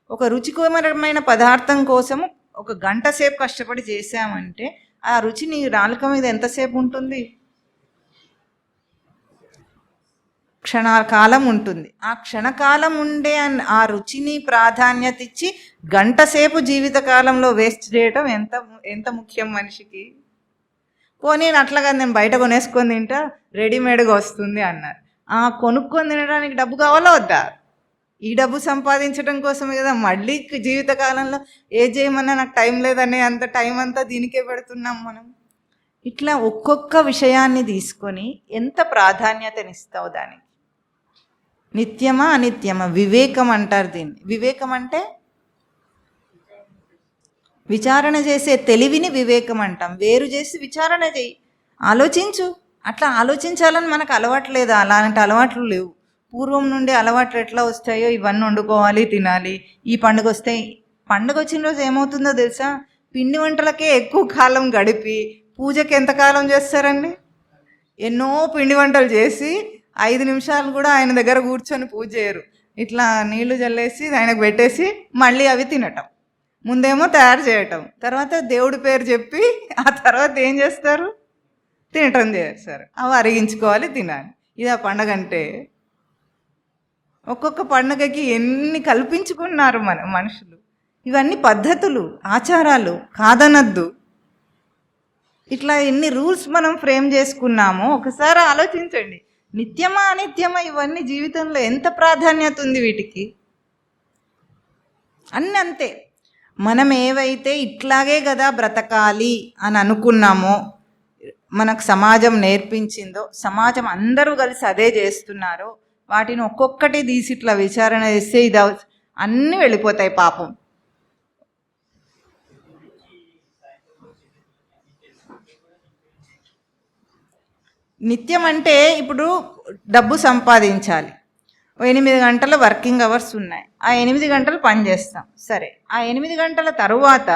ఒక రుచికరమైన పదార్థం కోసము ఒక గంట సేపు కష్టపడి చేసామంటే ఆ రుచి నీ నాలుక మీద ఎంతసేపు ఉంటుంది? క్షణకాలం ఉంటుంది. ఆ క్షణకాలం ఉండే ఆ రుచిని ప్రాధాన్యత ఇచ్చి గంట సేపు జీవితకాలంలో వేస్ట్ చేయటం ఎంత ముఖ్యం మనిషికి? పోనీ అట్లాగా నేను బయట కొనేసుకొని తింటా, రెడీమేడ్గా వస్తుంది అన్నారు. కొనుక్కొని తినడానికి డబ్బు కావాలా వద్దా? ఈ డబ్బు సంపాదించడం కోసమే కదా మళ్ళీ జీవితకాలంలో ఏం చేయమన్నా నాకు టైం లేదనే అంత టైం అంతా దీనికే పెడుతున్నాం మనం. ఇట్లా ఒక్కొక్క విషయాన్ని తీసుకొని ఎంత ప్రాధాన్యతనిస్తావు దానికి? నిత్యమా అనిత్యమా? వివేకం అంటారు దీన్ని. వివేకం అంటే విచారణ చేసే తెలివిని వివేకం అంటాం. వేరు చేసి విచారణ చేయి, ఆలోచించు. అట్లా ఆలోచించాలని మనకు అలవాటు లేదా? అలాంటి అలవాట్లు లేవు. పూర్వం నుండి అలవాట్లు ఎట్లా వస్తాయో ఇవన్నీ వండుకోవాలి, తినాలి. ఈ పండుగ వస్తే, పండుగ వచ్చిన రోజు ఏమవుతుందో తెలుసా? పిండి వంటలకే ఎక్కువ కాలం గడిపి పూజకి ఎంతకాలం చేస్తారండి? ఎన్నో పిండి వంటలు చేసి 5 నిమిషాలు కూడా ఆయన దగ్గర కూర్చొని పూజ చేయరు. ఇట్లా నీళ్లు జల్లేసి ఆయనకు పెట్టేసి మళ్ళీ అవి తినటం. ముందేమో తయారు చేయటం, తర్వాత దేవుడి పేరు చెప్పి ఆ తర్వాత ఏం చేస్తారు? తినటం చేస్తారు. అవి అరిగించుకోవాలి, తినాలి. ఇది ఆ పండగ అంటే. ఒక్కొక్క పండుగకి ఎన్ని కల్పించుకున్నారు మనుషులు. ఇవన్నీ పద్ధతులు, ఆచారాలు, కాదనద్దు. ఇట్లా ఎన్ని రూల్స్ మనం ఫ్రేమ్ చేసుకున్నామో ఒకసారి ఆలోచించండి. నిత్యమా అనిత్యమా? ఇవన్నీ జీవితంలో ఎంత ప్రాధాన్యత ఉంది వీటికి? అన్నీ అంతే. మనం ఏవైతే ఇట్లాగే కదా బ్రతకాలి అని అనుకున్నామో, మనకు సమాజం నేర్పించిందో, సమాజం అందరూ కలిసి అదే చేస్తున్నారో, వాటిని ఒక్కొక్కటి తీసి ఇట్లా విచారణ చేస్తే ఇది అన్నీ వెళ్ళిపోతాయి పాపం. నిత్యం అంటే ఇప్పుడు డబ్బు సంపాదించాలి, 8 గంటల వర్కింగ్ అవర్స్ ఉన్నాయి, ఆ 8 గంటలు పని చేస్తాం. సరే, ఆ 8 గంటల తరువాత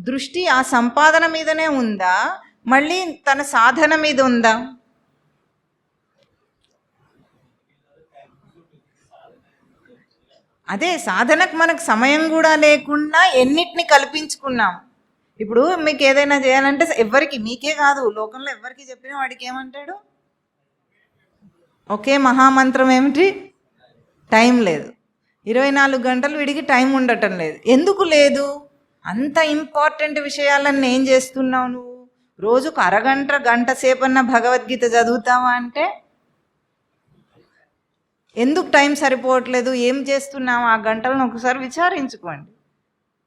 దృష్టి ఆ సంపాదన మీదనే ఉందా, మళ్ళీ తన సాధన మీద ఉందా? అదే సాధనకు మనకు సమయం కూడా లేకుండా ఎన్నిటిని కల్పించుకున్నాం. ఇప్పుడు మీకు ఏదైనా చేయాలంటే ఎవరికి, మీకే కాదు లోకంలో ఎవరికి చెప్పినా వాడికి ఏమంటాడు? ఒకే మహామంత్రం ఏమిటి? టైం లేదు. 24 గంటలు వీడికి టైం ఉండటం లేదు. ఎందుకు లేదు? అంత ఇంపార్టెంట్ విషయాలన్నీ ఏం చేస్తున్నావు నువ్వు? రోజుకు అరగంట గంట సేపన్న భగవద్గీత చదువుతావా అంటే ఎందుకు టైం సరిపోవట్లేదు? ఏం చేస్తున్నావు ఆ గంటలను ఒకసారి విచారించుకోండి.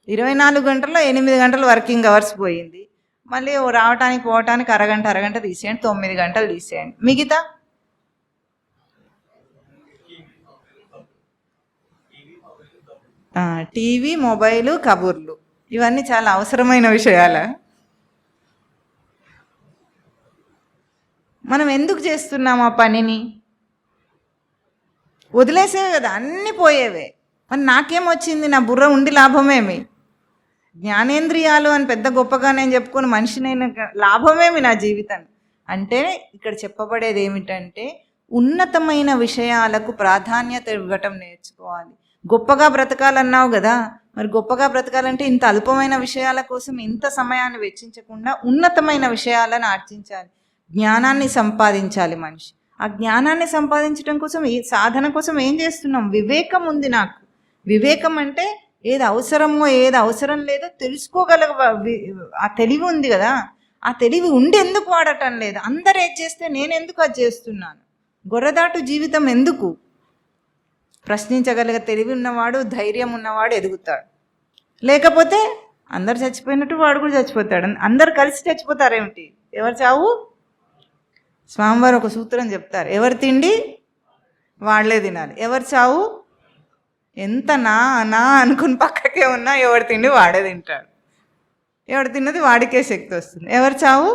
24 గంటల్లో 8 గంటలు వర్కింగ్ అవర్స్ పోయింది. మళ్ళీ రావటానికి పోవటానికి అరగంట తీసేయండి, 9 గంటలు తీసేయండి. మిగతా టీవీ, మొబైలు, కబుర్లు ఇవన్నీ చాలా అవసరమైన విషయాలా? మనం ఎందుకు చేస్తున్నాం ఆ పనిని? వదిలేసేవే కదా, అన్నీ పోయేవే. మరి నాకేమొచ్చింది, నా బుర్ర ఉండి లాభమేమి? జ్ఞానేంద్రియాలు అని పెద్ద గొప్పగా నేను చెప్పుకొని మనిషినైనా లాభమేమి నా జీవితం? అంటే ఇక్కడ చెప్పబడేది ఏమిటంటే ఉన్నతమైన విషయాలకు ప్రాధాన్యత ఇవ్వటం నేర్చుకోవాలి. గొప్పగా బ్రతకాలన్నావు కదా, మరి గొప్పగా బ్రతకాలంటే ఇంత అల్పమైన విషయాల కోసం ఇంత సమయాన్ని వెచ్చించకుండా ఉన్నతమైన విషయాలను ఆర్జించాలి, జ్ఞానాన్ని సంపాదించాలి మనిషి. ఆ జ్ఞానాన్ని సంపాదించడం కోసం ఈ సాధన కోసం ఏం చేస్తున్నాం? వివేకం ఉంది నాకు. వివేకం అంటే ఏది అవసరమో ఏది అవసరం లేదో తెలుసుకోగల ఆ తెలివి ఉంది కదా. ఆ తెలివి ఉండి ఎందుకు వాడటం లేదు? అందరు ఏది చేస్తే నేను ఎందుకు అది చేస్తున్నాను? గొర్రెదాటు జీవితం ఎందుకు? ప్రశ్నించగలిగే తెలివి ఉన్నవాడు, ధైర్యం ఉన్నవాడు ఎదుగుతాడు. లేకపోతే అందరు చచ్చిపోయినట్టు వాడు కూడా చచ్చిపోతాడు. అందరు కలిసి చచ్చిపోతారేమిటి? ఎవరు చావు? స్వామివారు ఒక సూత్రం చెప్తారు, ఎవరు తిండి వాళ్ళే తినాలి, ఎవరు చావు ఎంత నా అనుకుని పక్కకే ఉన్నా ఎవరు తిండి వాడే తింటాడు. ఎవడు తిన్నది వాడికే శక్తి వస్తుంది. ఎవరు చావు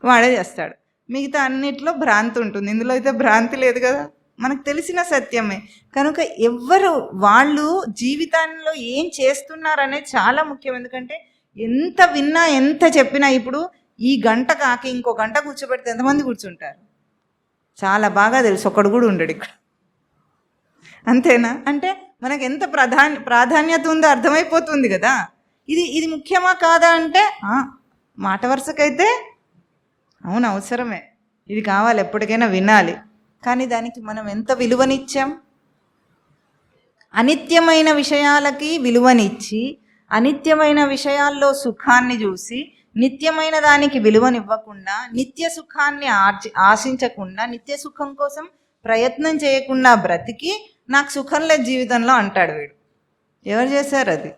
వాడే చేస్తాడు. మిగతా అన్నిట్లో భ్రాంతి ఉంటుంది, ఇందులో అయితే భ్రాంతి లేదు కదా, మనకు తెలిసిన సత్యమే. కనుక ఎవ్వరు వాళ్ళు జీవితాల్లో ఏం చేస్తున్నారనేది చాలా ముఖ్యం. ఎందుకంటే ఎంత విన్నా ఎంత చెప్పినా ఇప్పుడు ఈ గంట కాకి ఇంకో గంట కూర్చోబెడితే ఎంతమంది కూర్చుంటారు? చాలా బాగా తెలుసు, ఒక్కడు కూడా ఉండడు ఇక్కడ. అంతేనా? అంటే మనకు ఎంత ప్రాధాన్యత ఉందో అర్థమైపోతుంది కదా. ఇది ముఖ్యమా కాదా అంటే మాట వరుసకైతే అవును అవసరమే, ఇది కావాలి, ఎప్పటికైనా వినాలి. కానీ దానికి మనం ఎంత విలువనిచ్చాం? అనిత్యమైన విషయాలకి విలువనిచ్చి అనిత్యమైన విషయాల్లో సుఖాన్ని చూసి నిత్యమైన దానికి విలువనివ్వకుండా నిత్య సుఖాన్ని ఆశించకుండా నిత్య సుఖం కోసం ప్రయత్నం చేయకుండా బ్రతికి నాకు సుఖం లేదు జీవితంలో అంటాడు వీడు. ఎవరు చేశారు అది?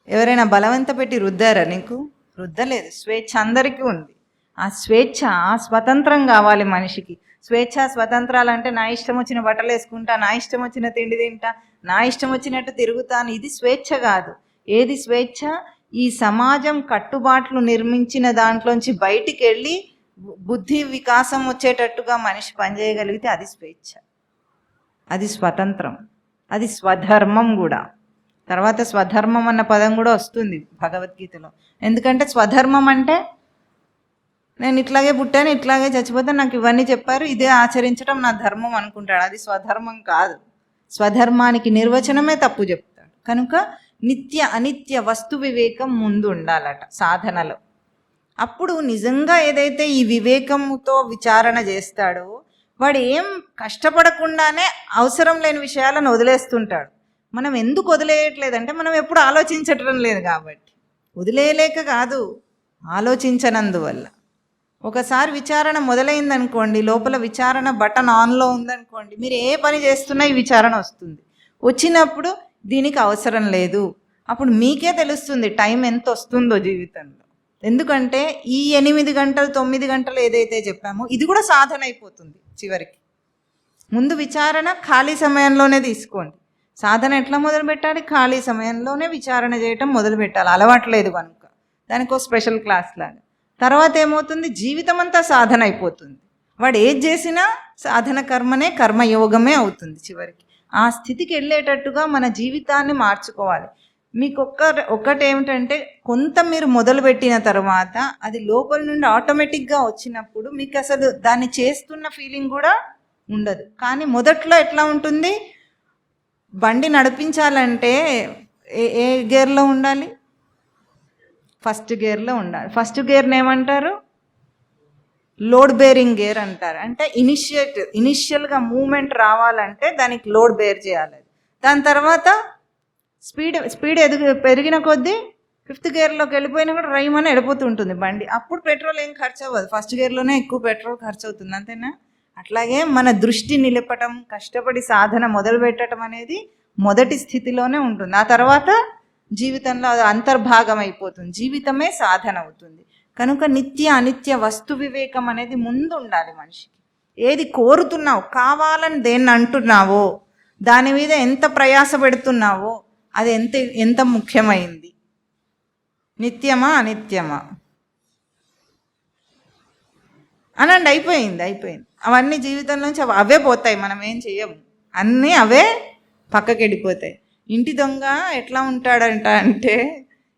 ఎవరైనా బలవంత పెట్టి రుద్దారా నీకు? రుద్దలేదు. స్వేచ్ఛ అందరికీ ఉంది. ఆ స్వేచ్ఛ, ఆ స్వతంత్రం కావాలి మనిషికి. స్వేచ్ఛ స్వతంత్రాలు అంటే నా ఇష్టం వచ్చిన బట్టలు వేసుకుంటా, నా ఇష్టం వచ్చిన తిండి తింటా, నా ఇష్టం వచ్చినట్టు తిరుగుతాను, ఇది స్వేచ్ఛ కాదు. ఏది స్వేచ్ఛ? ఈ సమాజం కట్టుబాట్లు నిర్మించిన దాంట్లోంచి బయటికి వెళ్ళి బుద్ధి వికాసం వచ్చేటట్టుగా మనిషి పనిచేయగలిగితే అది స్వేచ్ఛ, అది స్వతంత్రం, అది స్వధర్మం కూడా. తర్వాత స్వధర్మం అన్న పదం కూడా వస్తుంది భగవద్గీతలో. ఎందుకంటే స్వధర్మం అంటే నేను ఇట్లాగే పుట్టాను, ఇట్లాగే చచ్చిపోతాను, నాకు ఇవన్నీ చెప్పారు, ఇదే ఆచరించడం నా ధర్మం అనుకుంటాడు. అది స్వధర్మం కాదు. స్వధర్మానికి నిర్వచనమే తప్పు చెప్తాడు. కనుక నిత్య అనిత్య వస్తు వివేకం ముందు ఉండాలట సాధనలో. అప్పుడు నిజంగా ఏదైతే ఈ వివేకముతో విచారణ చేస్తాడో వాడు ఏం కష్టపడకుండానే అవసరం లేని విషయాలను వదిలేస్తుంటాడు. మనం ఎందుకు వదిలేయట్లేదంటే మనం ఎప్పుడు ఆలోచించటం లేదు కాబట్టి. వదిలేయలేక కాదు, ఆలోచించనందువల్ల. ఒకసారి విచారణ మొదలైందనుకోండి, లోపల విచారణ బటన్ ఆన్లో ఉందనుకోండి, మీరు ఏ పని చేస్తున్నా ఈ విచారణ వస్తుంది. వచ్చినప్పుడు దీనికి అవసరం లేదు, అప్పుడు మీకే తెలుస్తుంది టైం ఎంత వస్తుందో జీవితంలో. ఎందుకంటే ఈ 8 గంటలు 9 గంటలు ఏదైతే చెప్పామో ఇది కూడా సాధన అయిపోతుంది చివరికి. ముందు విచారణ ఖాళీ సమయంలోనే తీసుకోండి. సాధన ఎట్లా మొదలు పెట్టాలి? ఖాళీ సమయంలోనే విచారణ చేయటం మొదలు పెట్టాలి. అలవాట్లేదు కనుక దానికో స్పెషల్ క్లాస్ లాగా. తర్వాత ఏమవుతుంది? జీవితం అంతా సాధన అయిపోతుంది. వాడు ఏది చేసినా సాధన కర్మనే, కర్మయోగమే అవుతుంది చివరికి. ఆ స్థితికి వెళ్ళేటట్టుగా మన జీవితాన్ని మార్చుకోవాలి. మీకు ఒక్కటి ఏమిటంటే కొంత మీరు మొదలుపెట్టిన తర్వాత అది లోపల నుండి ఆటోమేటిక్గా వచ్చినప్పుడు మీకు అసలు దాన్ని చేస్తున్న ఫీలింగ్ కూడా ఉండదు. కానీ మొదట్లో ఎట్లా ఉంటుంది? బండి నడిపించాలంటే ఏ గేర్లో ఉండాలి? ఫస్ట్ గేర్లో ఉండాలి. ఫస్ట్ గేర్ని ఏమంటారు? లోడ్ బేరింగ్ గేర్ అంటారు. అంటే ఇనిషియల్గా మూమెంట్ రావాలంటే దానికి లోడ్ బేర్ చేయాలి. దాని తర్వాత స్పీడ్ పెరిగిన కొద్దీ 5th గేర్లోకి వెళ్ళిపోయినా కూడా రైమని వెళ్ళిపోతుంటుంది బండి. అప్పుడు పెట్రోల్ ఏం ఖర్చు అవ్వదు, ఫస్ట్ గేర్లోనే ఎక్కువ పెట్రోల్ ఖర్చు అవుతుంది. అంతేనా? అట్లాగే మన దృష్టి నిలపటం, కష్టపడి సాధన మొదలు పెట్టడం అనేది మొదటి స్థితిలోనే ఉంటుంది. ఆ తర్వాత జీవితంలో అది అంతర్భాగం అయిపోతుంది, జీవితమే సాధన అవుతుంది. కనుక నిత్య అనిత్య వస్తు వివేకం అనేది ముందు ఉండాలి మనిషికి. ఏది కోరుతున్నావు, కావాలని దేన్ని అంటున్నావో, దాని మీద ఎంత ప్రయాస పెడుతున్నావో అది ఎంత ఎంత ముఖ్యమైంది. నిత్యమా అనిత్యమా అనండి, అయిపోయింది. అవన్నీ జీవితంలోంచి అవే పోతాయి, మనం ఏం చెయ్యము, అన్నీ అవే పక్కకి వెళ్ళిపోతాయి. ఇంటి దొంగ ఎట్లా ఉంటాడంట అంటే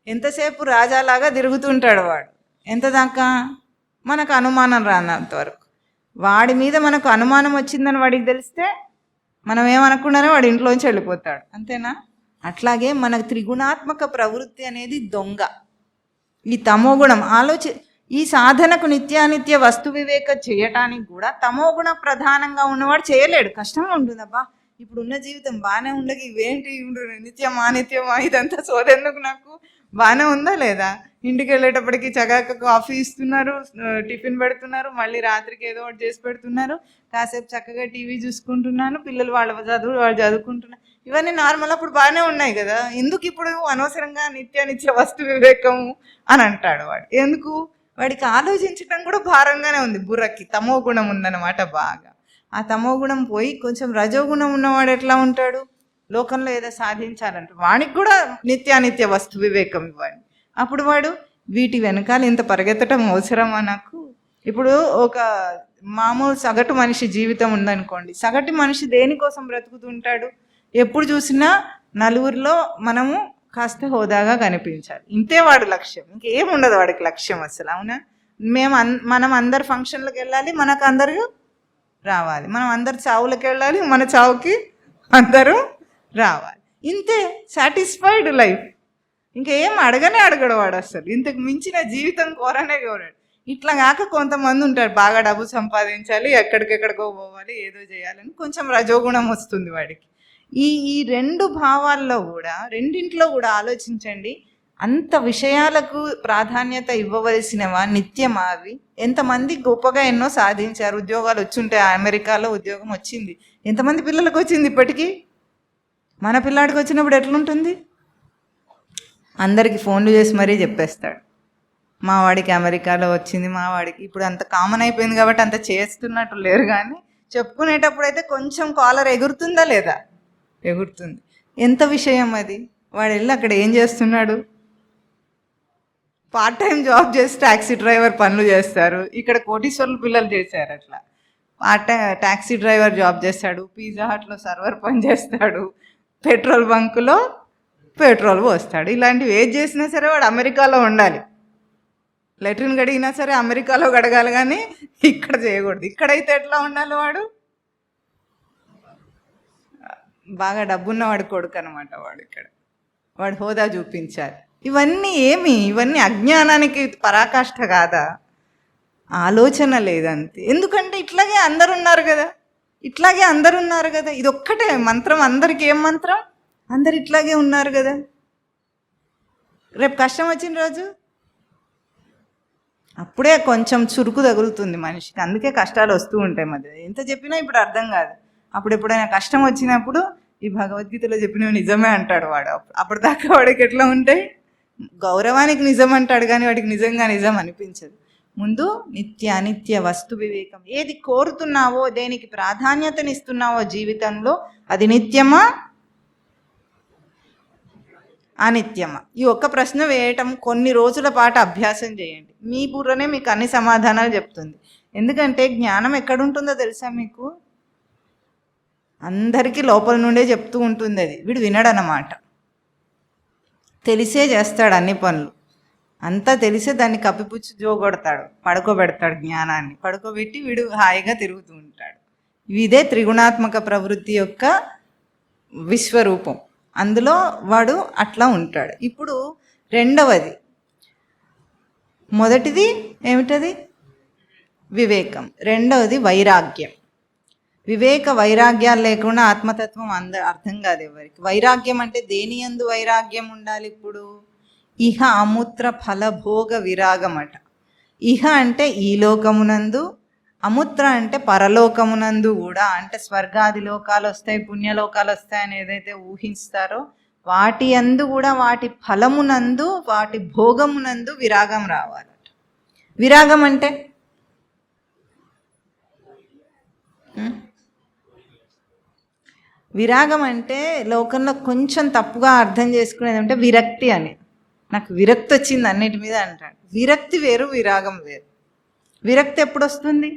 ఎంతసేపు రాజాలాగా తిరుగుతుంటాడు వాడు. ఎంత దాకా మనకు అనుమానం రానంత వరకు. వాడి మీద మనకు అనుమానం వచ్చిందని వాడికి తెలిస్తే మనం ఏమనకుండానే వాడి ఇంట్లోంచి వెళ్ళిపోతాడు, అంతేనా? అట్లాగే మనకు త్రిగుణాత్మక ప్రవృత్తి అనేది దొంగ. ఈ తమోగుణం ఈ సాధనకు నిత్యానిత్య వస్తు వివేక చేయటానికి కూడా తమోగుణ ప్రధానంగా ఉన్నవాడు చేయలేడు, కష్టంగా ఉంటుందబ్బా. ఇప్పుడున్న జీవితం బాగానే ఉండగా ఇవేంటి నిత్యమా నిత్యమా ఇదంతా సోదెందుకు, నాకు బాగానే ఉందా లేదా? ఇంటికి వెళ్ళేటప్పటికి చగాక కాఫీ ఇస్తున్నారు, టిఫిన్ పెడుతున్నారు, మళ్ళీ రాత్రికి ఏదో ఒకటి చేసి పెడుతున్నారు, కాసేపు చక్కగా టీవీ చూసుకుంటున్నాను, పిల్లలు వాళ్ళు చదువుకుంటున్నారు, ఇవన్నీ నార్మల్. అప్పుడు బాగానే ఉన్నాయి కదా, ఎందుకు ఇప్పుడు అనవసరంగా నిత్య వస్తు వివేకము అని అంటాడు వాడు. ఎందుకు? వాడికి ఆలోచించటం కూడా భారంగానే ఉంది, బుర్రకి తమో గుణం ఉందన్నమాట బాగా. ఆ తమో గుణం పోయి కొంచెం రజోగుణం ఉన్నవాడు ఎట్లా ఉంటాడు? లోకంలో ఏదో సాధించాలంటే వాడికి కూడా నిత్యానిత్య వస్తు వివేకం ఇవ్వండి. అప్పుడు వాడు వీటి వెనకాల ఇంత పరిగెత్తడం అవసరమా నాకు? ఇప్పుడు ఒక మామూలు సగటు మనిషి జీవితం ఉందనుకోండి, సగటు మనిషి దేనికోసం బ్రతుకుతుంటాడు? ఎప్పుడు చూసినా నలుగురిలో మనము కాస్త హోదాగా కనిపించాలి, ఇంతే వాడి లక్ష్యం, ఇంకేముండదు వాడికి లక్ష్యం అసలు. అవునా? మనం అందరు ఫంక్షన్లకు వెళ్ళాలి, మనకు అందరూ రావాలి, మనం అందరు చావులకు వెళ్ళాలి, మన చావుకి అందరూ రావాలి, ఇంతే. సాటిస్ఫైడ్ లైఫ్, ఇంకేం అడగడు వాడు అసలు. ఇంతకు మించిన జీవితం కోరాడు. ఇట్లా కాక కొంతమంది ఉంటారు, బాగా డబ్బు సంపాదించాలి, ఎక్కడికెక్కడికో పోవాలి, ఏదో చేయాలని కొంచెం రజోగుణం వస్తుంది వాడికి. ఈ రెండు భావాల్లో కూడా, రెండింట్లో కూడా ఆలోచించండి. అంత విషయాలకు ప్రాధాన్యత ఇవ్వవలసినవా నిత్యమా? అవి ఎంతమంది గొప్పగా ఎన్నో సాధించారు, ఉద్యోగాలు వచ్చుంటే, అమెరికాలో ఉద్యోగం వచ్చింది, ఎంతమంది పిల్లలకు వచ్చింది ఇప్పటికీ? మన పిల్లాడికి వచ్చినప్పుడు ఎట్లుంటుంది? అందరికీ ఫోన్లు చేసి మరీ చెప్పేస్తాడు, మా వాడికి అమెరికాలో వచ్చింది, మా వాడికి. ఇప్పుడు అంత కామన్ అయిపోయింది కాబట్టి అంత చేస్తున్నట్టు లేరు, కానీ చెప్పుకునేటప్పుడు అయితే కొంచెం కాలర్ ఎగురుతుందా లేదా? ఎగురుతుంది. ఎంత విషయం అది. వాడు వెళ్ళి అక్కడ ఏం చేస్తున్నాడు? పార్ట్ టైం జాబ్ చేసి ట్యాక్సీ డ్రైవర్ పనులు చేస్తారు. ఇక్కడ కోటీశ్వర్లు పిల్లలు చేశారు అట్లా. Part time taxi driver job చేస్తాడు, పిజ్జా హట్లో సర్వర్ పని చేస్తాడు, పెట్రోల్ బంకులో పెట్రోల్ పోస్తాడు. ఇలాంటివి ఏది చేసినా సరే వాడు అమెరికాలో ఉండాలి. లెట్రిన్ గడిగినా సరే అమెరికాలో గడగాలి, కానీ ఇక్కడ చేయకూడదు. ఇక్కడైతే ఎట్లా ఉండాలి? వాడు బాగా డబ్బున్నవాడు కొడుకు అనమాట వాడు. ఇక్కడ వాడు హోదా చూపించాలి. ఇవన్నీ అజ్ఞానానికి పరాకాష్ఠ కాదా? ఆలోచన లేదంతే. ఎందుకంటే ఇట్లాగే అందరు ఉన్నారు కదా, ఇది ఒక్కటే మంత్రం. అందరికి ఏం మంత్రం? అందరు ఇట్లాగే ఉన్నారు కదా. రేపు కష్టం వచ్చిన రోజు అప్పుడే కొంచెం చురుకు తగులుతుంది మనిషికి, అందుకే కష్టాలు వస్తూ ఉంటాయి మధ్య. ఎంత చెప్పినా ఇప్పుడు అర్థం కాదు. అప్పుడు ఎప్పుడైనా కష్టం వచ్చినప్పుడు ఈ భగవద్గీతలో చెప్పినవి నిజమే అంటాడు వాడు. అప్పటిదాకా వాడికి ఎట్లా ఉంటాయి? గౌరవానికి నిజం అంటాడు, కానీ వాడికి నిజంగా నిజం అనిపించదు. ముందు నిత్య వస్తు వివేకం. ఏది కోరుతున్నావో, దేనికి ప్రాధాన్యతనిస్తున్నావో జీవితంలో, అది నిత్యమా అనిత్యమా? ఈ ఒక్క ప్రశ్న వేయటం కొన్ని రోజుల పాటు అభ్యాసం చేయండి. మీ బుర్రనే మీకు అన్ని సమాధానాలు చెప్తుంది. ఎందుకంటే జ్ఞానం ఎక్కడుంటుందో తెలుసా మీకు? అందరికీ లోపల నుండే చెప్తూ ఉంటుంది. అది వీడు వినడనమాట. తెలిసే చేస్తాడు అన్ని పనులు. అంతా తెలిసే దాన్ని కప్పిపుచ్చి జోగొడతాడు, పడుకోబెడతాడు జ్ఞానాన్ని. పడుకోబెట్టి వీడు హాయిగా తిరుగుతూ ఉంటాడు. ఇదే త్రిగుణాత్మక ప్రవృత్తి యొక్క విశ్వరూపం. అందులో వాడు అట్లా ఉంటాడు. ఇప్పుడు రెండవది, మొదటిది ఏమిటది? వివేకం. రెండవది వైరాగ్యం. వివేక వైరాగ్యాలు లేకుండా ఆత్మతత్వం అర్థం కాదు ఎవరికి. వైరాగ్యం అంటే దేని యందు వైరాగ్యం ఉండాలి? ఇప్పుడు ఇహ అముత్ర ఫలభోగ విరాగం అట. ఇహ అంటే ఈ లోకమునందు, అముత్ర అంటే పరలోకమునందు కూడా, అంటే స్వర్గాది లోకాలు వస్తాయి, పుణ్యలోకాలు వస్తాయని ఏదైతే ఊహిస్తారో వాటి యందు కూడా, వాటి ఫలమునందు, వాటి భోగమునందు విరాగం రావాలట. విరాగం అంటే విరాగం అంటే లోకంలో కొంచెం తప్పుగా అర్థం చేసుకునేది అంటే విరక్తి అని. నాకు విరక్తి వచ్చింది అన్నిటి మీద అంటాడు. విరక్తి వేరు, విరాగం వేరు. విరక్తి ఎప్పుడు వస్తుంది?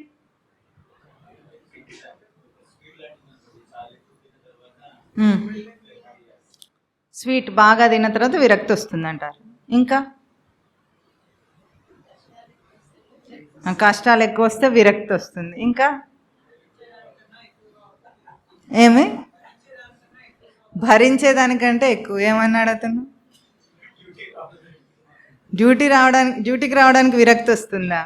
స్వీట్ బాగా తిన్న తర్వాత విరక్తి వస్తుంది అంటారు. ఇంకా కష్టాలు ఎక్కువ వస్తే విరక్తి వస్తుంది. ఇంకా ఏమి భరించేదానికంటే ఎక్కువ ఏమన్నాడు అతను? డ్యూటీకి రావడానికి విరక్తి వస్తుందా?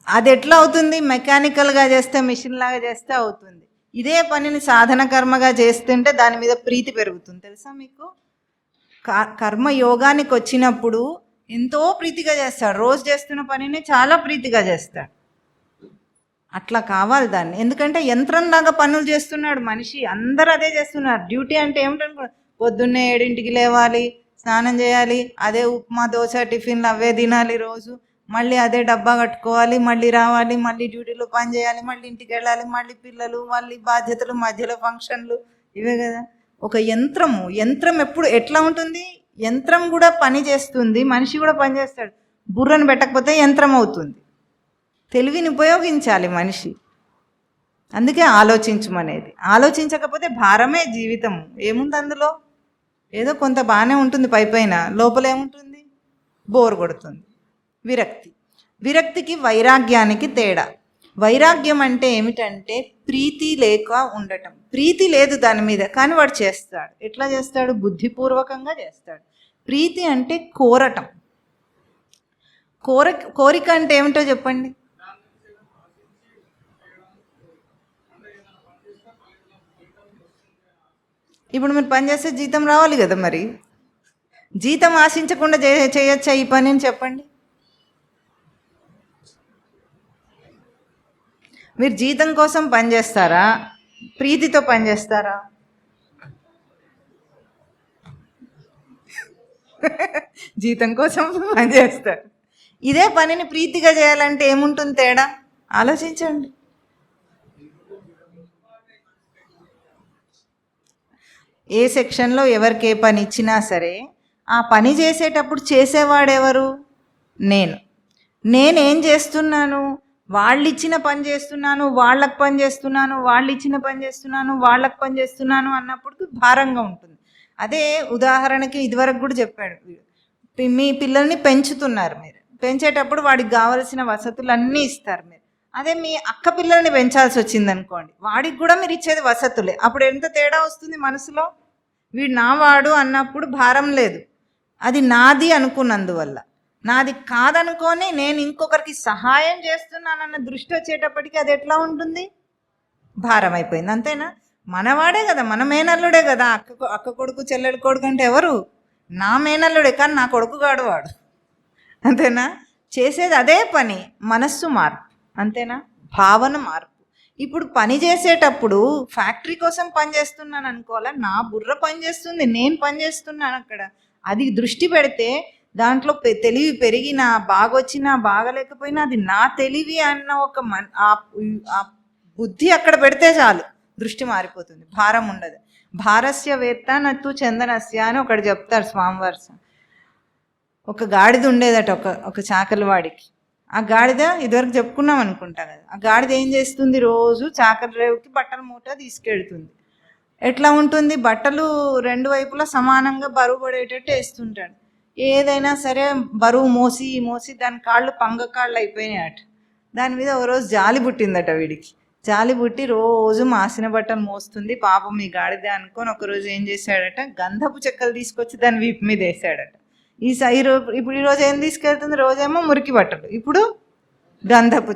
అది ఎట్లా అవుతుంది? మెకానికల్గా చేస్తే, మిషన్ లాగా చేస్తే అవుతుంది. ఇదే పనిని సాధన కర్మగా చేస్తుంటే దాని మీద ప్రీతి పెరుగుతుంది. తెలుసా మీకు? కర్మ యోగానికి వచ్చినప్పుడు ఎంతో ప్రీతిగా చేస్తాడు. రోజు చేస్తున్న పనిని చాలా ప్రీతిగా చేస్తాడు. అట్లా కావాలి దాన్ని. ఎందుకంటే యంత్రంలాగా పనులు చేస్తున్నాడు మనిషి. అందరూ అదే చేస్తున్నారు. డ్యూటీ అంటే ఏమిటనుకో, పొద్దున్నే 7ంటికి లేవాలి, స్నానం చేయాలి, అదే ఉప్మా దోశ టిఫిన్లు అవే తినాలి రోజు, మళ్ళీ అదే డబ్బా కట్టుకోవాలి, మళ్ళీ రావాలి, మళ్ళీ డ్యూటీలో పని చేయాలి, మళ్ళీ ఇంటికి వెళ్ళాలి, మళ్ళీ పిల్లలు, మళ్ళీ బాధ్యతలు, మధ్యలో ఫంక్షన్లు, ఇవే కదా ఒక యంత్రము. యంత్రం ఎప్పుడు ఎట్లా ఉంటుంది? యంత్రం కూడా పని చేస్తుంది, మనిషి కూడా పని చేస్తాడు. బుర్రను పెట్టకపోతే యంత్రం అవుతుంది. తెలివిని ఉపయోగించాలి మనిషి. అందుకే ఆలోచించమనేది. ఆలోచించకపోతే భారమే జీవితము. ఏముంది అందులో? ఏదో కొంత బాగానే ఉంటుంది పైపైన, లోపల ఏముంటుంది? బోర్ కొడుతుంది. విరక్తి. విరక్తికి వైరాగ్యానికి తేడా. వైరాగ్యం అంటే ఏమిటంటే ప్రీతి లేక ఉండటం. ప్రీతి లేదు దాని మీద, కానీ వాడు చేస్తాడు. ఎట్లా చేస్తాడు? బుద్ధిపూర్వకంగా చేస్తాడు. ప్రీతి అంటే కోరటం. కోరిక అంటే ఏమిటో చెప్పండి. ఇప్పుడు మీరు పని చేస్తే జీతం రావాలి కదా, మరి జీతం ఆశించకుండా చేయొచ్చా ఈ పని అని చెప్పండి. మీరు జీతం కోసం పనిచేస్తారా, ప్రీతితో పనిచేస్తారా? జీతం కోసం పనిచేస్తారు. ఇదే పనిని ప్రీతిగా చేయాలంటే ఏముంటుంది తేడా? ఆలోచించండి. ఏ సెక్షన్లో ఎవరికి ఏ పని ఇచ్చినా సరే ఆ పని చేసేటప్పుడు చేసేవాడెవరు? నేనేం చేస్తున్నాను? వాళ్ళు ఇచ్చిన పని చేస్తున్నాను, వాళ్ళకు పని చేస్తున్నాను, వాళ్ళు ఇచ్చిన పని చేస్తున్నాను, వాళ్ళకు పని చేస్తున్నాను అన్నప్పుడు భారంగా ఉంటుంది. అదే ఉదాహరణకి ఇదివరకు కూడా చెప్పాడు, మీ పిల్లల్ని పెంచుతున్నారు మీరు, పెంచేటప్పుడు వాడికి కావలసిన వసతులు అన్నీ ఇస్తారు మీరు. అదే మీ అక్క పిల్లల్ని పెంచాల్సి వచ్చింది అనుకోండి, వాడికి కూడా మీరు ఇచ్చేది వసతులే. అప్పుడు ఎంత తేడా వస్తుంది మనసులో? వీడు నావాడు అన్నప్పుడు భారం లేదు, అది నాది అనుకున్నందువల్ల. నాది కాదనుకొని నేను ఇంకొకరికి సహాయం చేస్తున్నానన్న దృష్టి వచ్చేటప్పటికి అది ఎట్లా ఉంటుంది? భారం అయిపోయింది. అంతేనా? మనవాడే కదా, మన మేనల్లుడే కదా. అక్క కొడుకు చెల్లెడు కొడుకు అంటే ఎవరు? నా మేనల్లుడే, కానీ నా కొడుకు కాడు వాడు. అంతేనా? చేసేది అదే పని, మనస్సు మార్పు. అంతేనా? భావన మార్పు. ఇప్పుడు పని చేసేటప్పుడు ఫ్యాక్టరీ కోసం పని చేస్తున్నాను అనుకోవాలా? నా బుర్ర పని చేస్తుంది, నేను పని చేస్తున్నాను అక్కడ. అది దృష్టి పెడితే దాంట్లో తెలివి పెరిగినా, బాగొచ్చినా బాగలేకపోయినా అది నా తెలివి అన్న ఒక ఆ బుద్ధి అక్కడ పెడితే చాలు, దృష్టి మారిపోతుంది, భారం ఉండదు. భారస్య వేత్త నత్తు చందనస్య అని ఒకటి చెప్తారు స్వామివారు. ఒక గాడిద ఉండేదట ఒక చాకలివాడికి. ఆ గాడిద ఇదివరకు చెప్పుకున్నాం అనుకుంటా కదా. ఆ గాడిద ఏం చేస్తుంది? రోజు చాకలి రేవుకి బట్టల మూట తీసుకెళ్తుంది. ఎట్లా ఉంటుంది? బట్టలు రెండు వైపులా సమానంగా బరువు పడేటట్టు వేస్తుంటాడు. ఏదైనా సరే బరువు మోసి మోసి దాని కాళ్ళు పంగకాళ్ళు అయిపోయినాయట. దాని మీద ఒక రోజు జాలి పుట్టిందట వీడికి. జాలి పుట్టి రోజు మాసిన బట్టలు మోస్తుంది పాపం ఈ గాడిద అనుకొని ఒకరోజు ఏం చేశాడట, గంధపు చెక్కలు తీసుకొచ్చి దాని వీపు మీద వేసాడట. ఇప్పుడు ఈరోజు ఏం తీసుకెళ్తుంది? రోజేమో మురికి బట్టలు, ఇప్పుడు గంధపు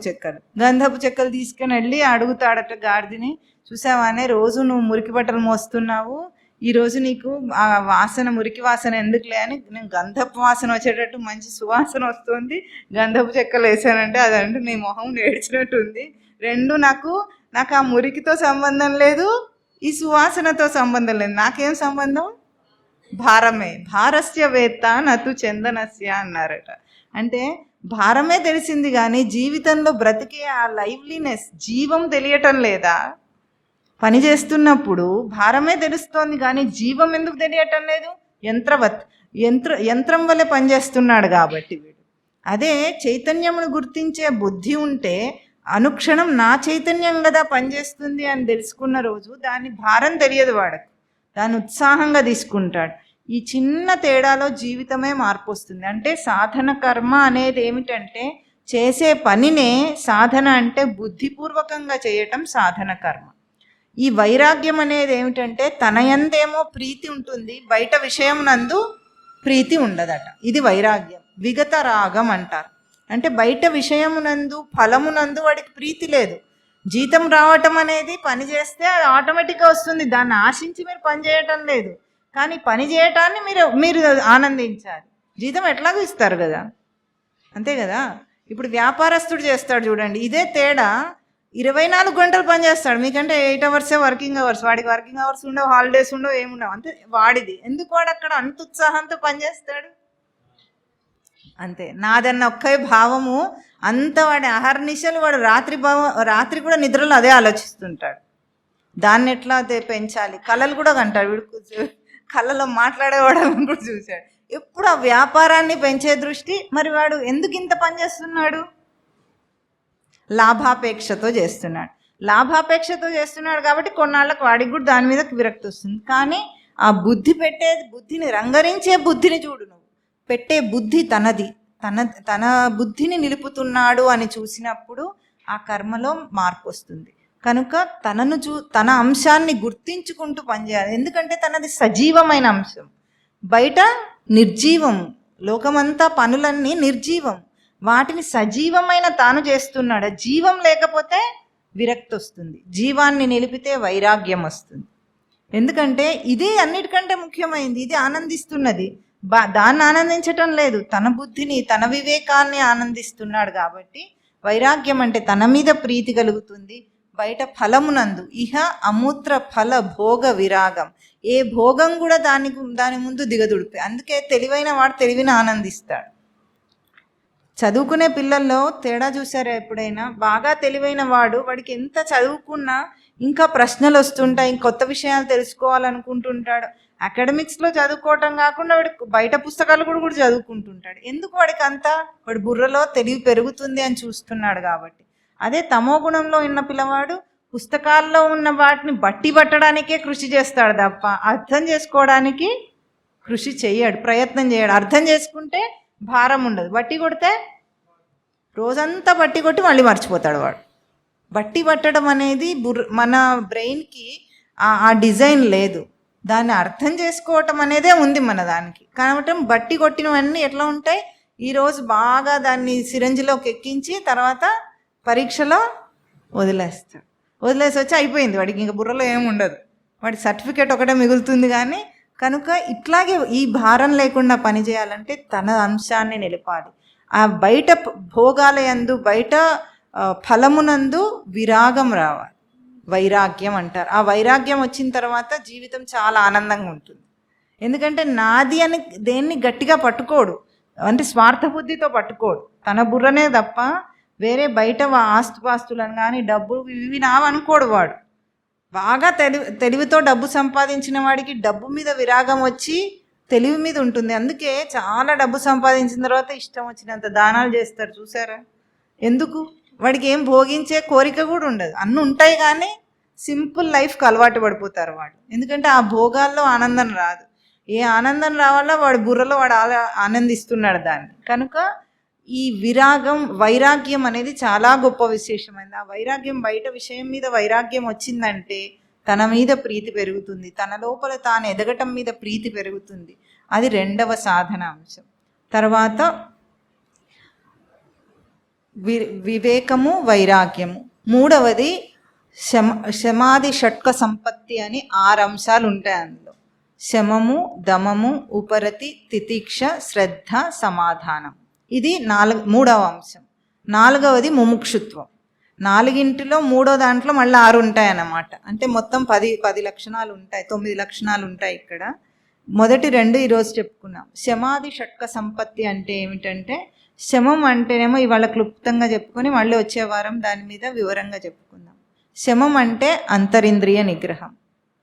చెక్కలు తీసుకొని వెళ్ళి అడుగుతాడట గాడిదని, చూసావానే రోజు నువ్వు మురికి బట్టలు మోస్తున్నావు, ఈరోజు నీకు ఆ వాసన, మురికి వాసన ఎందుకులే అని నేను గంధపు వాసన వచ్చేటట్టు మంచి సువాసన వస్తుంది, గంధపు చెక్కలు వేసానంటే అదంటే నీ మొహం నేర్చినట్టుంది. రెండు నాకు ఆ మురికితో సంబంధం లేదు, ఈ సువాసనతో సంబంధం లేదు. నాకేం సంబంధం? భారమే. భారస్య వేత్త నతు చందనస్య అన్నారట. అంటే భారమే తెలిసింది కానీ జీవితంలో బ్రతికే ఆ లైవ్లీనెస్, జీవం తెలియటం లేదా? పని చేస్తున్నప్పుడు భారమే తెలుస్తోంది, కానీ జీవం ఎందుకు తెలియటం లేదు? యంత్రం వల్లే పనిచేస్తున్నాడు కాబట్టి వీడు. అదే చైతన్యమును గుర్తించే బుద్ధి ఉంటే అనుక్షణం నా చైతన్యం కదా పనిచేస్తుంది అని తెలుసుకున్న రోజు దాని భారం తెలియదు వాడకు, దాన్ని ఉత్సాహంగా తీసుకుంటాడు. ఈ చిన్న తేడాలో జీవితమే మార్పు వస్తుంది. అంటే సాధన కర్మ అనేది ఏమిటంటే చేసే పనినే సాధన అంటే బుద్ధిపూర్వకంగా చేయటం సాధన కర్మ. ఈ వైరాగ్యం అనేది ఏమిటంటే తన యందేమో ప్రీతి ఉంటుంది, బయట విషయం నందు ప్రీతి ఉండదట. ఇది వైరాగ్యం. విగత రాగం అంటారు. అంటే బయట విషయమునందు ఫలమునందు వాడికి ప్రీతి లేదు. జీతం రావటం అనేది పని చేస్తే అది ఆటోమేటిక్గా వస్తుంది, దాన్ని ఆశించి మీరు పని చేయటం లేదు. కానీ పని చేయటాన్ని మీరు ఆనందించాలి. జీతం ఎట్లాగో ఇస్తారు కదా, అంతే కదా. ఇప్పుడు వ్యాపారస్తుడు చేస్తాడు చూడండి, ఇదే తేడా. 24 గంటలు పని చేస్తాడు, మీకంటే 8 అవర్సే వర్కింగ్ అవర్స్. వాడికి వర్కింగ్ అవర్స్ ఉండవు, హాలిడేస్ ఉండవు, ఏముండవు. అంతే వాడిది. ఎందుకు వాడు అక్కడ అంత ఉత్సాహంతో పనిచేస్తాడు? అంతే. నాదన్న ఒక్క భావము అంత వాడి అహర్నిశలు వాడు రాత్రి కూడా నిద్రలో అదే ఆలోచిస్తుంటాడు. దాన్ని ఎట్లా పెంచాలి? కళలు కూడా కంటాడు వీడు. కళ్ళలో మాట్లాడేవాడని కూడా చూశాడు. ఎప్పుడు ఆ వ్యాపారాన్ని పెంచే దృష్టి. మరి వాడు ఎందుకు ఇంత పని చేస్తున్నాడు? లాభాపేక్షతో చేస్తున్నాడు. లాభాపేక్షతో చేస్తున్నాడు కాబట్టి కొన్నాళ్ళకు వాడికి కూడా దాని మీద విరక్తి వస్తుంది. కానీ ఆ బుద్ధిని రంగరించే బుద్ధిని చూడు. నువ్వు పెట్టే బుద్ధి తనది, తన బుద్ధిని నిలుపుతున్నాడు అని చూసినప్పుడు ఆ కర్మలో మార్పు వస్తుంది. కనుక తన అంశాన్ని గుర్తించుకుంటూ పనిచేయాలి. ఎందుకంటే తనది సజీవమైన అంశం, బయట నిర్జీవం. లోకమంతా పనులన్నీ నిర్జీవం, వాటిని సజీవమైన తాను చేస్తున్నాడు. జీవం లేకపోతే విరక్తి వస్తుంది, జీవాన్ని నిలిపితే వైరాగ్యం వస్తుంది. ఎందుకంటే ఇది అన్నిటికంటే ముఖ్యమైనది. ఇది ఆనందిస్తున్నది, దాన్ని ఆనందించటం లేదు, తన బుద్ధిని తన వివేకాన్ని ఆనందిస్తున్నాడు. కాబట్టి వైరాగ్యం అంటే తన మీద ప్రీతి కలుగుతుంది. బయట ఫలమునందు ఇహ అమూత్ర ఫల భోగ విరాగం. ఏ భోగం కూడా దాని ముందు దిగదుడిపే. అందుకే తెలివైన వాడు తెలివిని ఆనందిస్తాడు. చదువుకునే పిల్లల్లో తేడా చూసారా ఎప్పుడైనా? బాగా తెలివైన వాడికి ఎంత చదువుకున్నా ఇంకా ప్రశ్నలు వస్తుంటాయి, కొత్త విషయాలు తెలుసుకోవాలనుకుంటుంటాడు. అకాడమిక్స్లో చదువుకోవటం కాకుండా వాడికి బయట పుస్తకాలు కూడా చదువుకుంటుంటాడు. ఎందుకు? వాడి బుర్రలో తెలివి పెరుగుతుంది అని చూస్తున్నాడు కాబట్టి. అదే తమో గుణంలో ఉన్న పిల్లవాడు పుస్తకాల్లో ఉన్న వాటిని బట్టి పట్టడానికే కృషి చేస్తాడు తప్ప అర్థం చేసుకోవడానికి కృషి చేయడు, ప్రయత్నం చేయడు. అర్థం చేసుకుంటే భారం ఉండదు. బట్టి కొడితే రోజంతా బట్టి కొట్టి మళ్ళీ మర్చిపోతాడు వాడు. బట్టి పట్టడం అనేది మన బ్రెయిన్కి ఆ డిజైన్ లేదు. దాన్ని అర్థం చేసుకోవటం అనేదే ఉంది మన దానికి. కాబట్టి బట్టి కొట్టినవన్నీ ఎట్లా ఉంటాయి? ఈరోజు బాగా దాన్ని సిరంజిలోకి ఎక్కించి తర్వాత పరీక్షలో వదిలేసి వచ్చి అయిపోయింది. వాడికి ఇంకా బుర్రలో ఏముండదు, వాడి సర్టిఫికేట్ ఒకటే మిగులుతుంది. కానీ కనుక ఇట్లాగే ఈ భారం లేకుండా పని చేయాలంటే తన అంశాన్ని నిలపాలి. ఆ బయట భోగాలయందు బయట ఫలమునందు విరాగం రావాలి, వైరాగ్యం అంటారు. ఆ వైరాగ్యం వచ్చిన తర్వాత జీవితం చాలా ఆనందంగా ఉంటుంది. ఎందుకంటే నాది అని దేన్ని గట్టిగా పట్టుకోడు, అంటే స్వార్థ బుద్ధితో పట్టుకోడు. తన బుర్రనే తప్ప వేరే బయట ఆస్తుపాస్తులను కానీ డబ్బు ఇవి నావనుకోడు వాడు. బాగా తెలివితో డబ్బు సంపాదించిన వాడికి డబ్బు మీద విరాగం వచ్చి తెలివి మీద ఉంటుంది. అందుకే చాలా డబ్బు సంపాదించిన తర్వాత ఇష్టం వచ్చినంత దానాలు చేస్తారు చూసారా? ఎందుకు? వాడికి ఏం భోగించే కోరిక కూడా ఉండదు. అన్నీ ఉంటాయి కానీ సింపుల్ లైఫ్కి అలవాటు పడిపోతారు వాడు. ఎందుకంటే ఆ భోగాల్లో ఆనందం రాదు. ఏ ఆనందం రావాలో వాడు బుర్రలో వాడు ఆనందిస్తున్నాడు దాన్ని. కనుక ఈ వైరాగ్యం అనేది చాలా గొప్ప విశేషమైనది. ఆ వైరాగ్యం బయట విషయం మీద వైరాగ్యం వచ్చిందంటే తన మీద ప్రీతి పెరుగుతుంది, తన లోపల తాను ఎదగటం మీద ప్రీతి పెరుగుతుంది. అది రెండవ సాధన అంశం. తర్వాత వివేకము, వైరాగ్యము. మూడవది శమాది షట్క సంపత్తి అని 6 అంశాలు ఉంటాయి అందులో. శమము, దమము, ఉపరతి, తితిక్ష, శ్రద్ధ, సమాధానం. ఇది మూడవ అంశం. 4వది ముముక్షుత్వం. 4గింటిలో 3వ దాంట్లో మళ్ళీ 6 ఉంటాయి అన్నమాట. అంటే మొత్తం 10 లక్షణాలు ఉంటాయి, 9 లక్షణాలు ఉంటాయి ఇక్కడ. మొదటి 2 ఈరోజు చెప్పుకున్నాం. శమాది షట్క సంపత్తి అంటే ఏమిటంటే, శమం అంటేనేమో ఇవాళ క్లుప్తంగా చెప్పుకొని మళ్ళీ వచ్చే వారం దాని మీద వివరంగా చెప్పుకుందాం. శమం అంటే అంతరింద్రియ నిగ్రహం,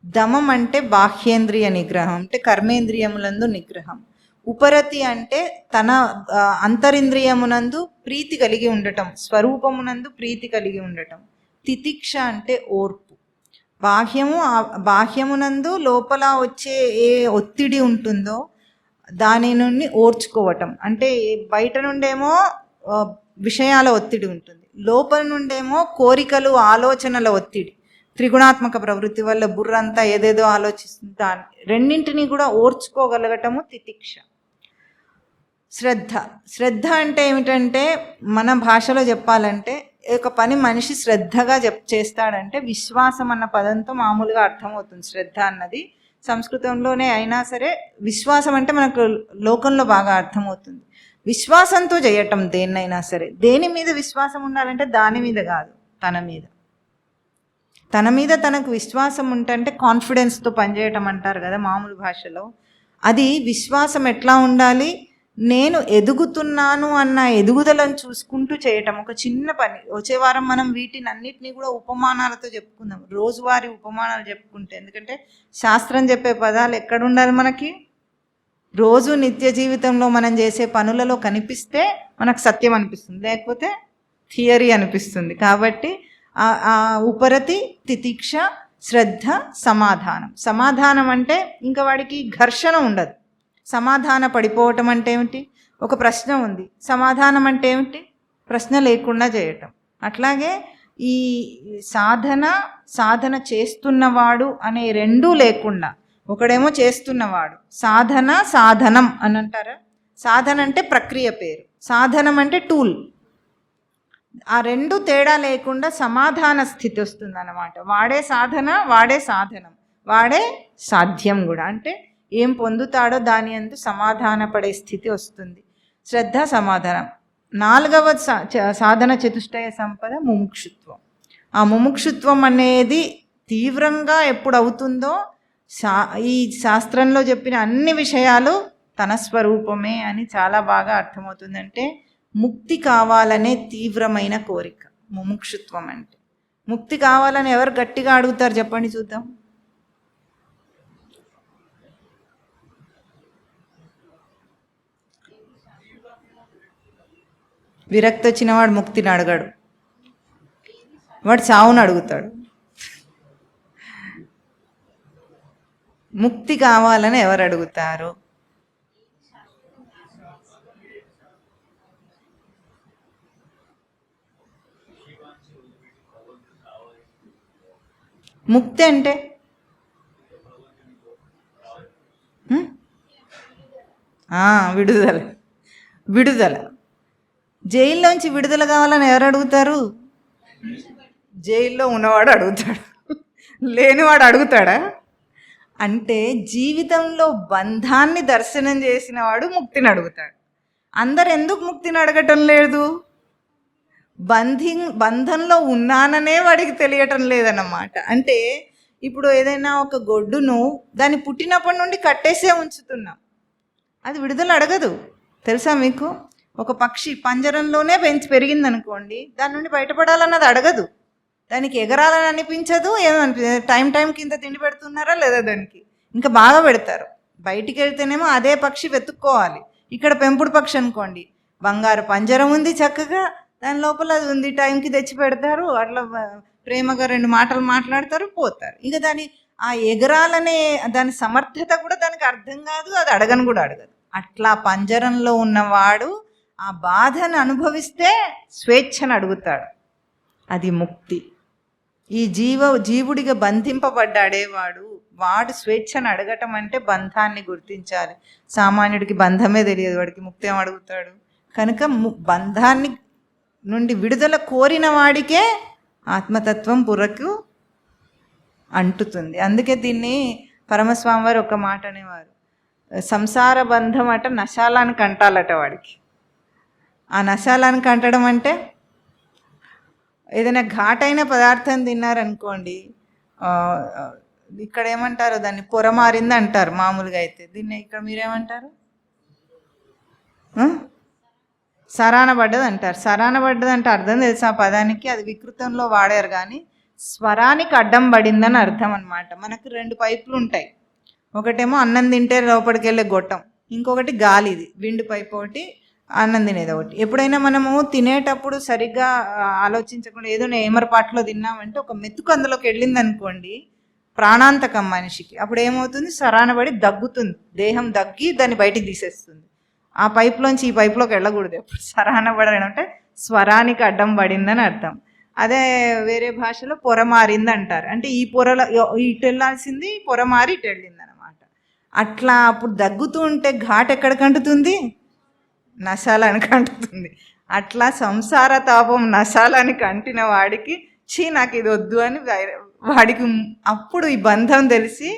దమం అంటే బాహ్యేంద్రియ నిగ్రహం, అంటే కర్మేంద్రియములందు నిగ్రహం. ఉపరతి అంటే తన అంతరింద్రియమునందు ప్రీతి కలిగి ఉండటం, స్వరూపమునందు ప్రీతి కలిగి ఉండటం. తితిక్ష అంటే ఓర్పు. బాహ్యమునందు లోపల వచ్చే ఏ ఒత్తిడి ఉంటుందో దాని నుండి ఓర్చుకోవటం. అంటే బయట నుండేమో విషయాల ఒత్తిడి ఉంటుంది, లోపల నుండేమో కోరికలు ఆలోచనల ఒత్తిడి. త్రిగుణాత్మక ప్రవృత్తి వల్ల బుర్రంతా ఏదేదో ఆలోచిస్తుంది, దాన్ని రెండింటినీ కూడా ఓర్చుకోగలగటము తితిక్ష. శ్రద్ధ అంటే ఏమిటంటే మన భాషలో చెప్పాలంటే ఒక పని మనిషి శ్రద్ధగా చేస్తాడంటే విశ్వాసం అన్న పదంతో మామూలుగా అర్థమవుతుంది. శ్రద్ధ అన్నది సంస్కృతంలోనే అయినా సరే విశ్వాసం అంటే మనకు లోకంలో బాగా అర్థమవుతుంది. విశ్వాసంతో చేయటం దేన్నైనా సరే. దేని మీద విశ్వాసం ఉండాలంటే దాని మీద కాదు, తన మీద తనకు విశ్వాసం ఉంటే కాన్ఫిడెన్స్తో పనిచేయటం అంటారు కదా మామూలు భాషలో. అది విశ్వాసం ఎట్లా ఉండాలి, నేను ఎదుగుతున్నాను అన్న ఎదుగుదలను చూసుకుంటూ చేయటం. ఒక చిన్న పని, వచ్చే వారం మనం వీటిని అన్నిటినీ కూడా ఉపమానాలతో చెప్పుకుందాం, రోజువారీ ఉపమానాలు చెప్పుకుంటే. ఎందుకంటే శాస్త్రం చెప్పే పదాలు ఎక్కడ ఉండాలి మనకి, రోజు నిత్య జీవితంలో మనం చేసే పనులలో కనిపిస్తే మనకు సత్యం అనిపిస్తుంది, లేకపోతే థియరీ అనిపిస్తుంది. కాబట్టి ఆ ఉపరతి, తితిక్ష, శ్రద్ధ, సమాధానం. సమాధానం అంటే ఇంకా వాడికి ఘర్షణ ఉండదు. సమాధాన పడిపోవటం అంటే ఏమిటి, ఒక ప్రశ్న ఉంది, సమాధానం అంటే ఏమిటి, ప్రశ్న లేకుండా చేయటం. అట్లాగే ఈ సాధన చేస్తున్నవాడు అనే రెండూ లేకుండా, ఒకడేమో చేస్తున్నవాడు, సాధనం అని అంటారా. సాధన అంటే ప్రక్రియ పేరు, సాధనం అంటే టూల్. ఆ రెండు తేడా లేకుండా సమాధాన స్థితి వస్తుంది అన్నమాట. వాడే సాధన, వాడే సాధనం, వాడే సాధ్యం కూడా. అంటే ఏం పొందుతాడో దాని అందు సమాధాన పడే స్థితి వస్తుంది. శ్రద్ధ, సమాధానం. 4వ సాధన చతుష్టయ సంపద ముముక్షుత్వం. ఆ ముముక్షుత్వం అనేది తీవ్రంగా ఎప్పుడు అవుతుందో ఈ శాస్త్రంలో చెప్పిన అన్ని విషయాలు తన స్వరూపమే అని చాలా బాగా అర్థమవుతుంది. అంటే ముక్తి కావాలనే తీవ్రమైన కోరిక ముముక్షుత్వం అంటే. ముక్తి కావాలని ఎవరు గట్టిగా అడుగుతారు చెప్పండి చూద్దాం. విరక్తి వచ్చిన వాడు ముక్తిని అడగాడు, వాడు చావును అడుగుతాడు. ముక్తి కావాలని ఎవరు అడుగుతారు? ముక్తి అంటే విడుదల. జైల్లోంచి విడుదల కావాలని ఎవరు అడుగుతారు? జైల్లో ఉన్నవాడు అడుగుతాడు, లేనివాడు అడుగుతాడా? అంటే జీవితంలో బంధాన్ని దర్శనం చేసిన వాడు ముక్తిని అడుగుతాడు. అందరు ఎందుకు ముక్తిని అడగటం లేదు? బంధంలో ఉన్నాననే వాడికి తెలియటం లేదన్నమాట. అంటే ఇప్పుడు ఏదైనా ఒక గొడ్డును దాన్ని పుట్టినప్పటి నుండి కట్టేసే ఉంచుతున్నాం, అది విడుదల అడగదు. తెలుసా మీకు? ఒక పక్షి పంజరంలోనే పెరిగిందనుకోండి, దాని నుండి బయటపడాలన్నది అడగదు, దానికి ఎగరాలని అనిపించదు, ఏమనిపించదు. టైం కింద తిండి పెడుతున్నారా లేదా దానికి, ఇంకా బాగా పెడతారు. బయటికి వెళ్తేనేమో అదే పక్షి వెతుక్కోవాలి. ఇక్కడ పెంపుడు పక్షి అనుకోండి, బంగారు పంజరం ఉంది చక్కగా, దాని లోపల అది ఉంది, టైంకి తెచ్చి పెడతారు, అట్లా ప్రేమగా 2 మాటలు మాట్లాడతారు, పోతారు. ఇంకా ఆ ఎగరాలనే దాని సమర్థత కూడా దానికి అర్థం కాదు, అది అడగను కూడా అడగదు. అట్లా పంజరంలో ఉన్నవాడు ఆ బాధను అనుభవిస్తే స్వేచ్ఛను అడుగుతాడు, అది ముక్తి. ఈ జీవుడిగా బంధింపబడ్డాడే వాడు స్వేచ్ఛను అడగటం అంటే బంధాన్ని గుర్తించాలి. సామాన్యుడికి బంధమే తెలియదు, వాడికి ముక్తి ఏం అడుగుతాడు? కనుక బంధాన్ని నుండి విడుదల కోరిన వాడికే ఆత్మతత్వం పురకు అంటుతుంది. అందుకే దీన్ని పరమస్వామి వారు ఒక మాట అనేవారు, సంసార బంధం అట నశాలానికి అంటాలట వాడికి. ఆ నశాలానికి అంటడం అంటే ఏదైనా ఘాటైన పదార్థం తిన్నారనుకోండి, ఇక్కడ ఏమంటారు దాన్ని, పొరమారింది అంటారు మామూలుగా. అయితే దీన్ని ఇక్కడ మీరేమంటారు? సరాన పడ్డది అంటారు. సరాన పడ్డది అంటే అర్థం తెలుసు ఆ పదానికి, అది వికృతంలో వాడారు. కానీ స్వరానికి అడ్డం పడిందని అర్థం అనమాట. మనకు 2 పైపులు ఉంటాయి. ఒకటేమో అన్నం తింటే లోపలికి వెళ్ళే గొట్టం, ఇంకొకటి గాలిది విండ్ పైప్ ఒకటి, అన్నం తినేది ఒకటి. ఎప్పుడైనా మనము తినేటప్పుడు సరిగ్గా ఆలోచించకుండా ఏదో ఏమరపాట్లో తిన్నామంటే ఒక మెతుకు అందులోకి వెళ్ళింది అనుకోండి, ప్రాణాంతకం మనిషికి. అప్పుడు ఏమవుతుంది, సరానబడి దగ్గుతుంది, దేహం దగ్గి దాన్ని బయటికి తీసేస్తుంది. ఆ పైపులోంచి ఈ పైపులోకి వెళ్ళకూడదు. ఎప్పుడు సరానబడడం అంటే స్వరానికి అడ్డం పడిందని అర్థం. అదే వేరే భాషలో పొర మారింది అంటారు. అంటే ఈ పొరలో ఇటు వెళ్ళాల్సింది పొర మారి ఇటు వెళ్ళింది అనమాట. అట్లా అప్పుడు దగ్గుతూ ఉంటే ఘాట్ ఎక్కడికి అంటుతుంది, నశాలానికి అంటుతుంది. అట్లా సంసార తాపం నశాలానికి అంటిన వాడికి చీ నాకు ఇది వద్దు అని వాడికి అప్పుడు ఈ బంధం తెలిసి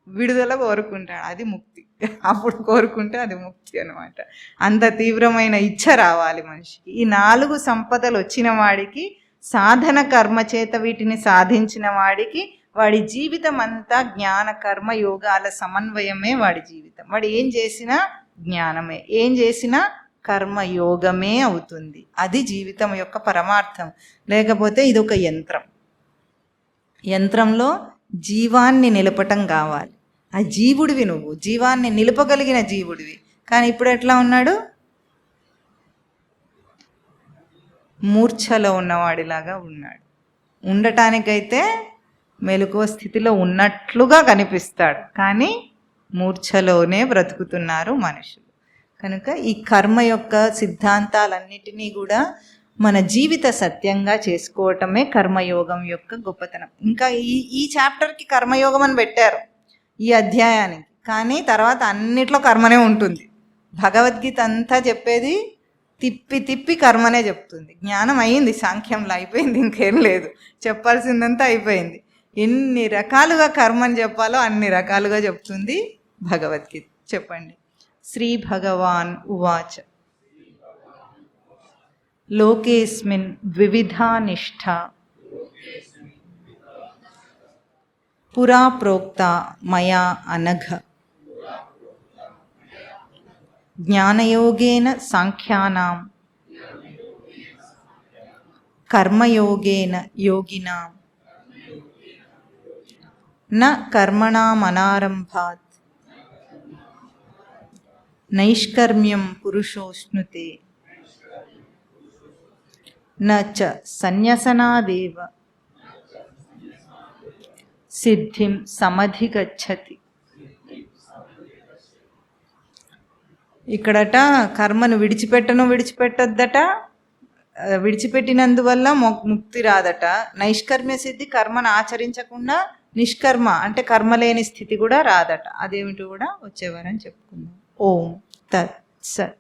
విడుదల కోరుకుంటాడు. అది ముక్తి. అప్పుడు కోరుకుంటే అది ముక్తి అనమాట. అంత తీవ్రమైన ఇచ్ఛ రావాలి మనిషికి. ఈ 4 సంపదలు వచ్చిన వాడికి, సాధన కర్మ చేత వీటిని సాధించిన వాడికి, వాడి జీవితం అంతా జ్ఞాన కర్మ యోగాల సమన్వయమే వాడి జీవితం. వాడు ఏం చేసినా జ్ఞానమే, ఏం చేసినా కర్మయోగమే అవుతుంది. అది జీవితం యొక్క పరమార్థం. లేకపోతే ఇది ఒక యంత్రం. యంత్రంలో జీవాన్ని నిలపటం కావాలి. ఆ జీవుడివి నువ్వు, జీవాన్ని నిలపగలిగిన జీవుడివి. కానీ ఇప్పుడు ఎట్లా ఉన్నాడు, మూర్ఛలో ఉన్నవాడిలాగా ఉన్నాడు. ఉండటానికైతే మెలకువ స్థితిలో ఉన్నట్లుగా కనిపిస్తాడు, కానీ మూర్ఛలోనే బ్రతుకుతున్నారు మనుషులు. కనుక ఈ కర్మ యొక్క సిద్ధాంతాలన్నిటినీ కూడా మన జీవిత సత్యంగా చేసుకోవటమే కర్మయోగం యొక్క గొప్పతనం. ఇంకా ఈ చాప్టర్కి కర్మయోగం అని పెట్టారు ఈ అధ్యాయానికి, కానీ తర్వాత అన్నిట్లో కర్మనే ఉంటుంది. భగవద్గీత అంతా చెప్పేది తిప్పి తిప్పి కర్మనే చెప్తుంది. జ్ఞానం అయ్యింది, సాంఖ్యంలో అయిపోయింది, ఇంకేం లేదు, చెప్పాల్సిందంతా అయిపోయింది. ఎన్ని రకాలుగా కర్మని చెప్పాలో అన్ని రకాలుగా చెప్తుంది భగవద్గీత. చెప్పండి. శ్రీ భగవాన్ ఉవాచ లోకేస్మిన్ ద్వివిధా నిష్ఠా పురా ప్రోక్త మయా అనఘ జ్ఞానయోగేన సాంఖ్యానాం కర్మయోగేన యోగినాం న కర్మణామనారంభాత్ నైష్కర్మ్యం పురుషోష్ణుతే న చ సన్యసనాదేవ సిద్ధిం సమధిగచ్చతి. ఇక్కడట కర్మను విడిచిపెట్టొద్దట, విడిచిపెట్టినందువల్ల ముక్తి రాదట. నైష్కర్మ్య సిద్ధి కర్మను ఆచరించకుండా నిష్కర్మ అంటే కర్మ లేని స్థితి కూడా రాదట. అదేమిటి కూడా వచ్చేవారని చెప్పుకుందాం. ఓం తత్ సత్.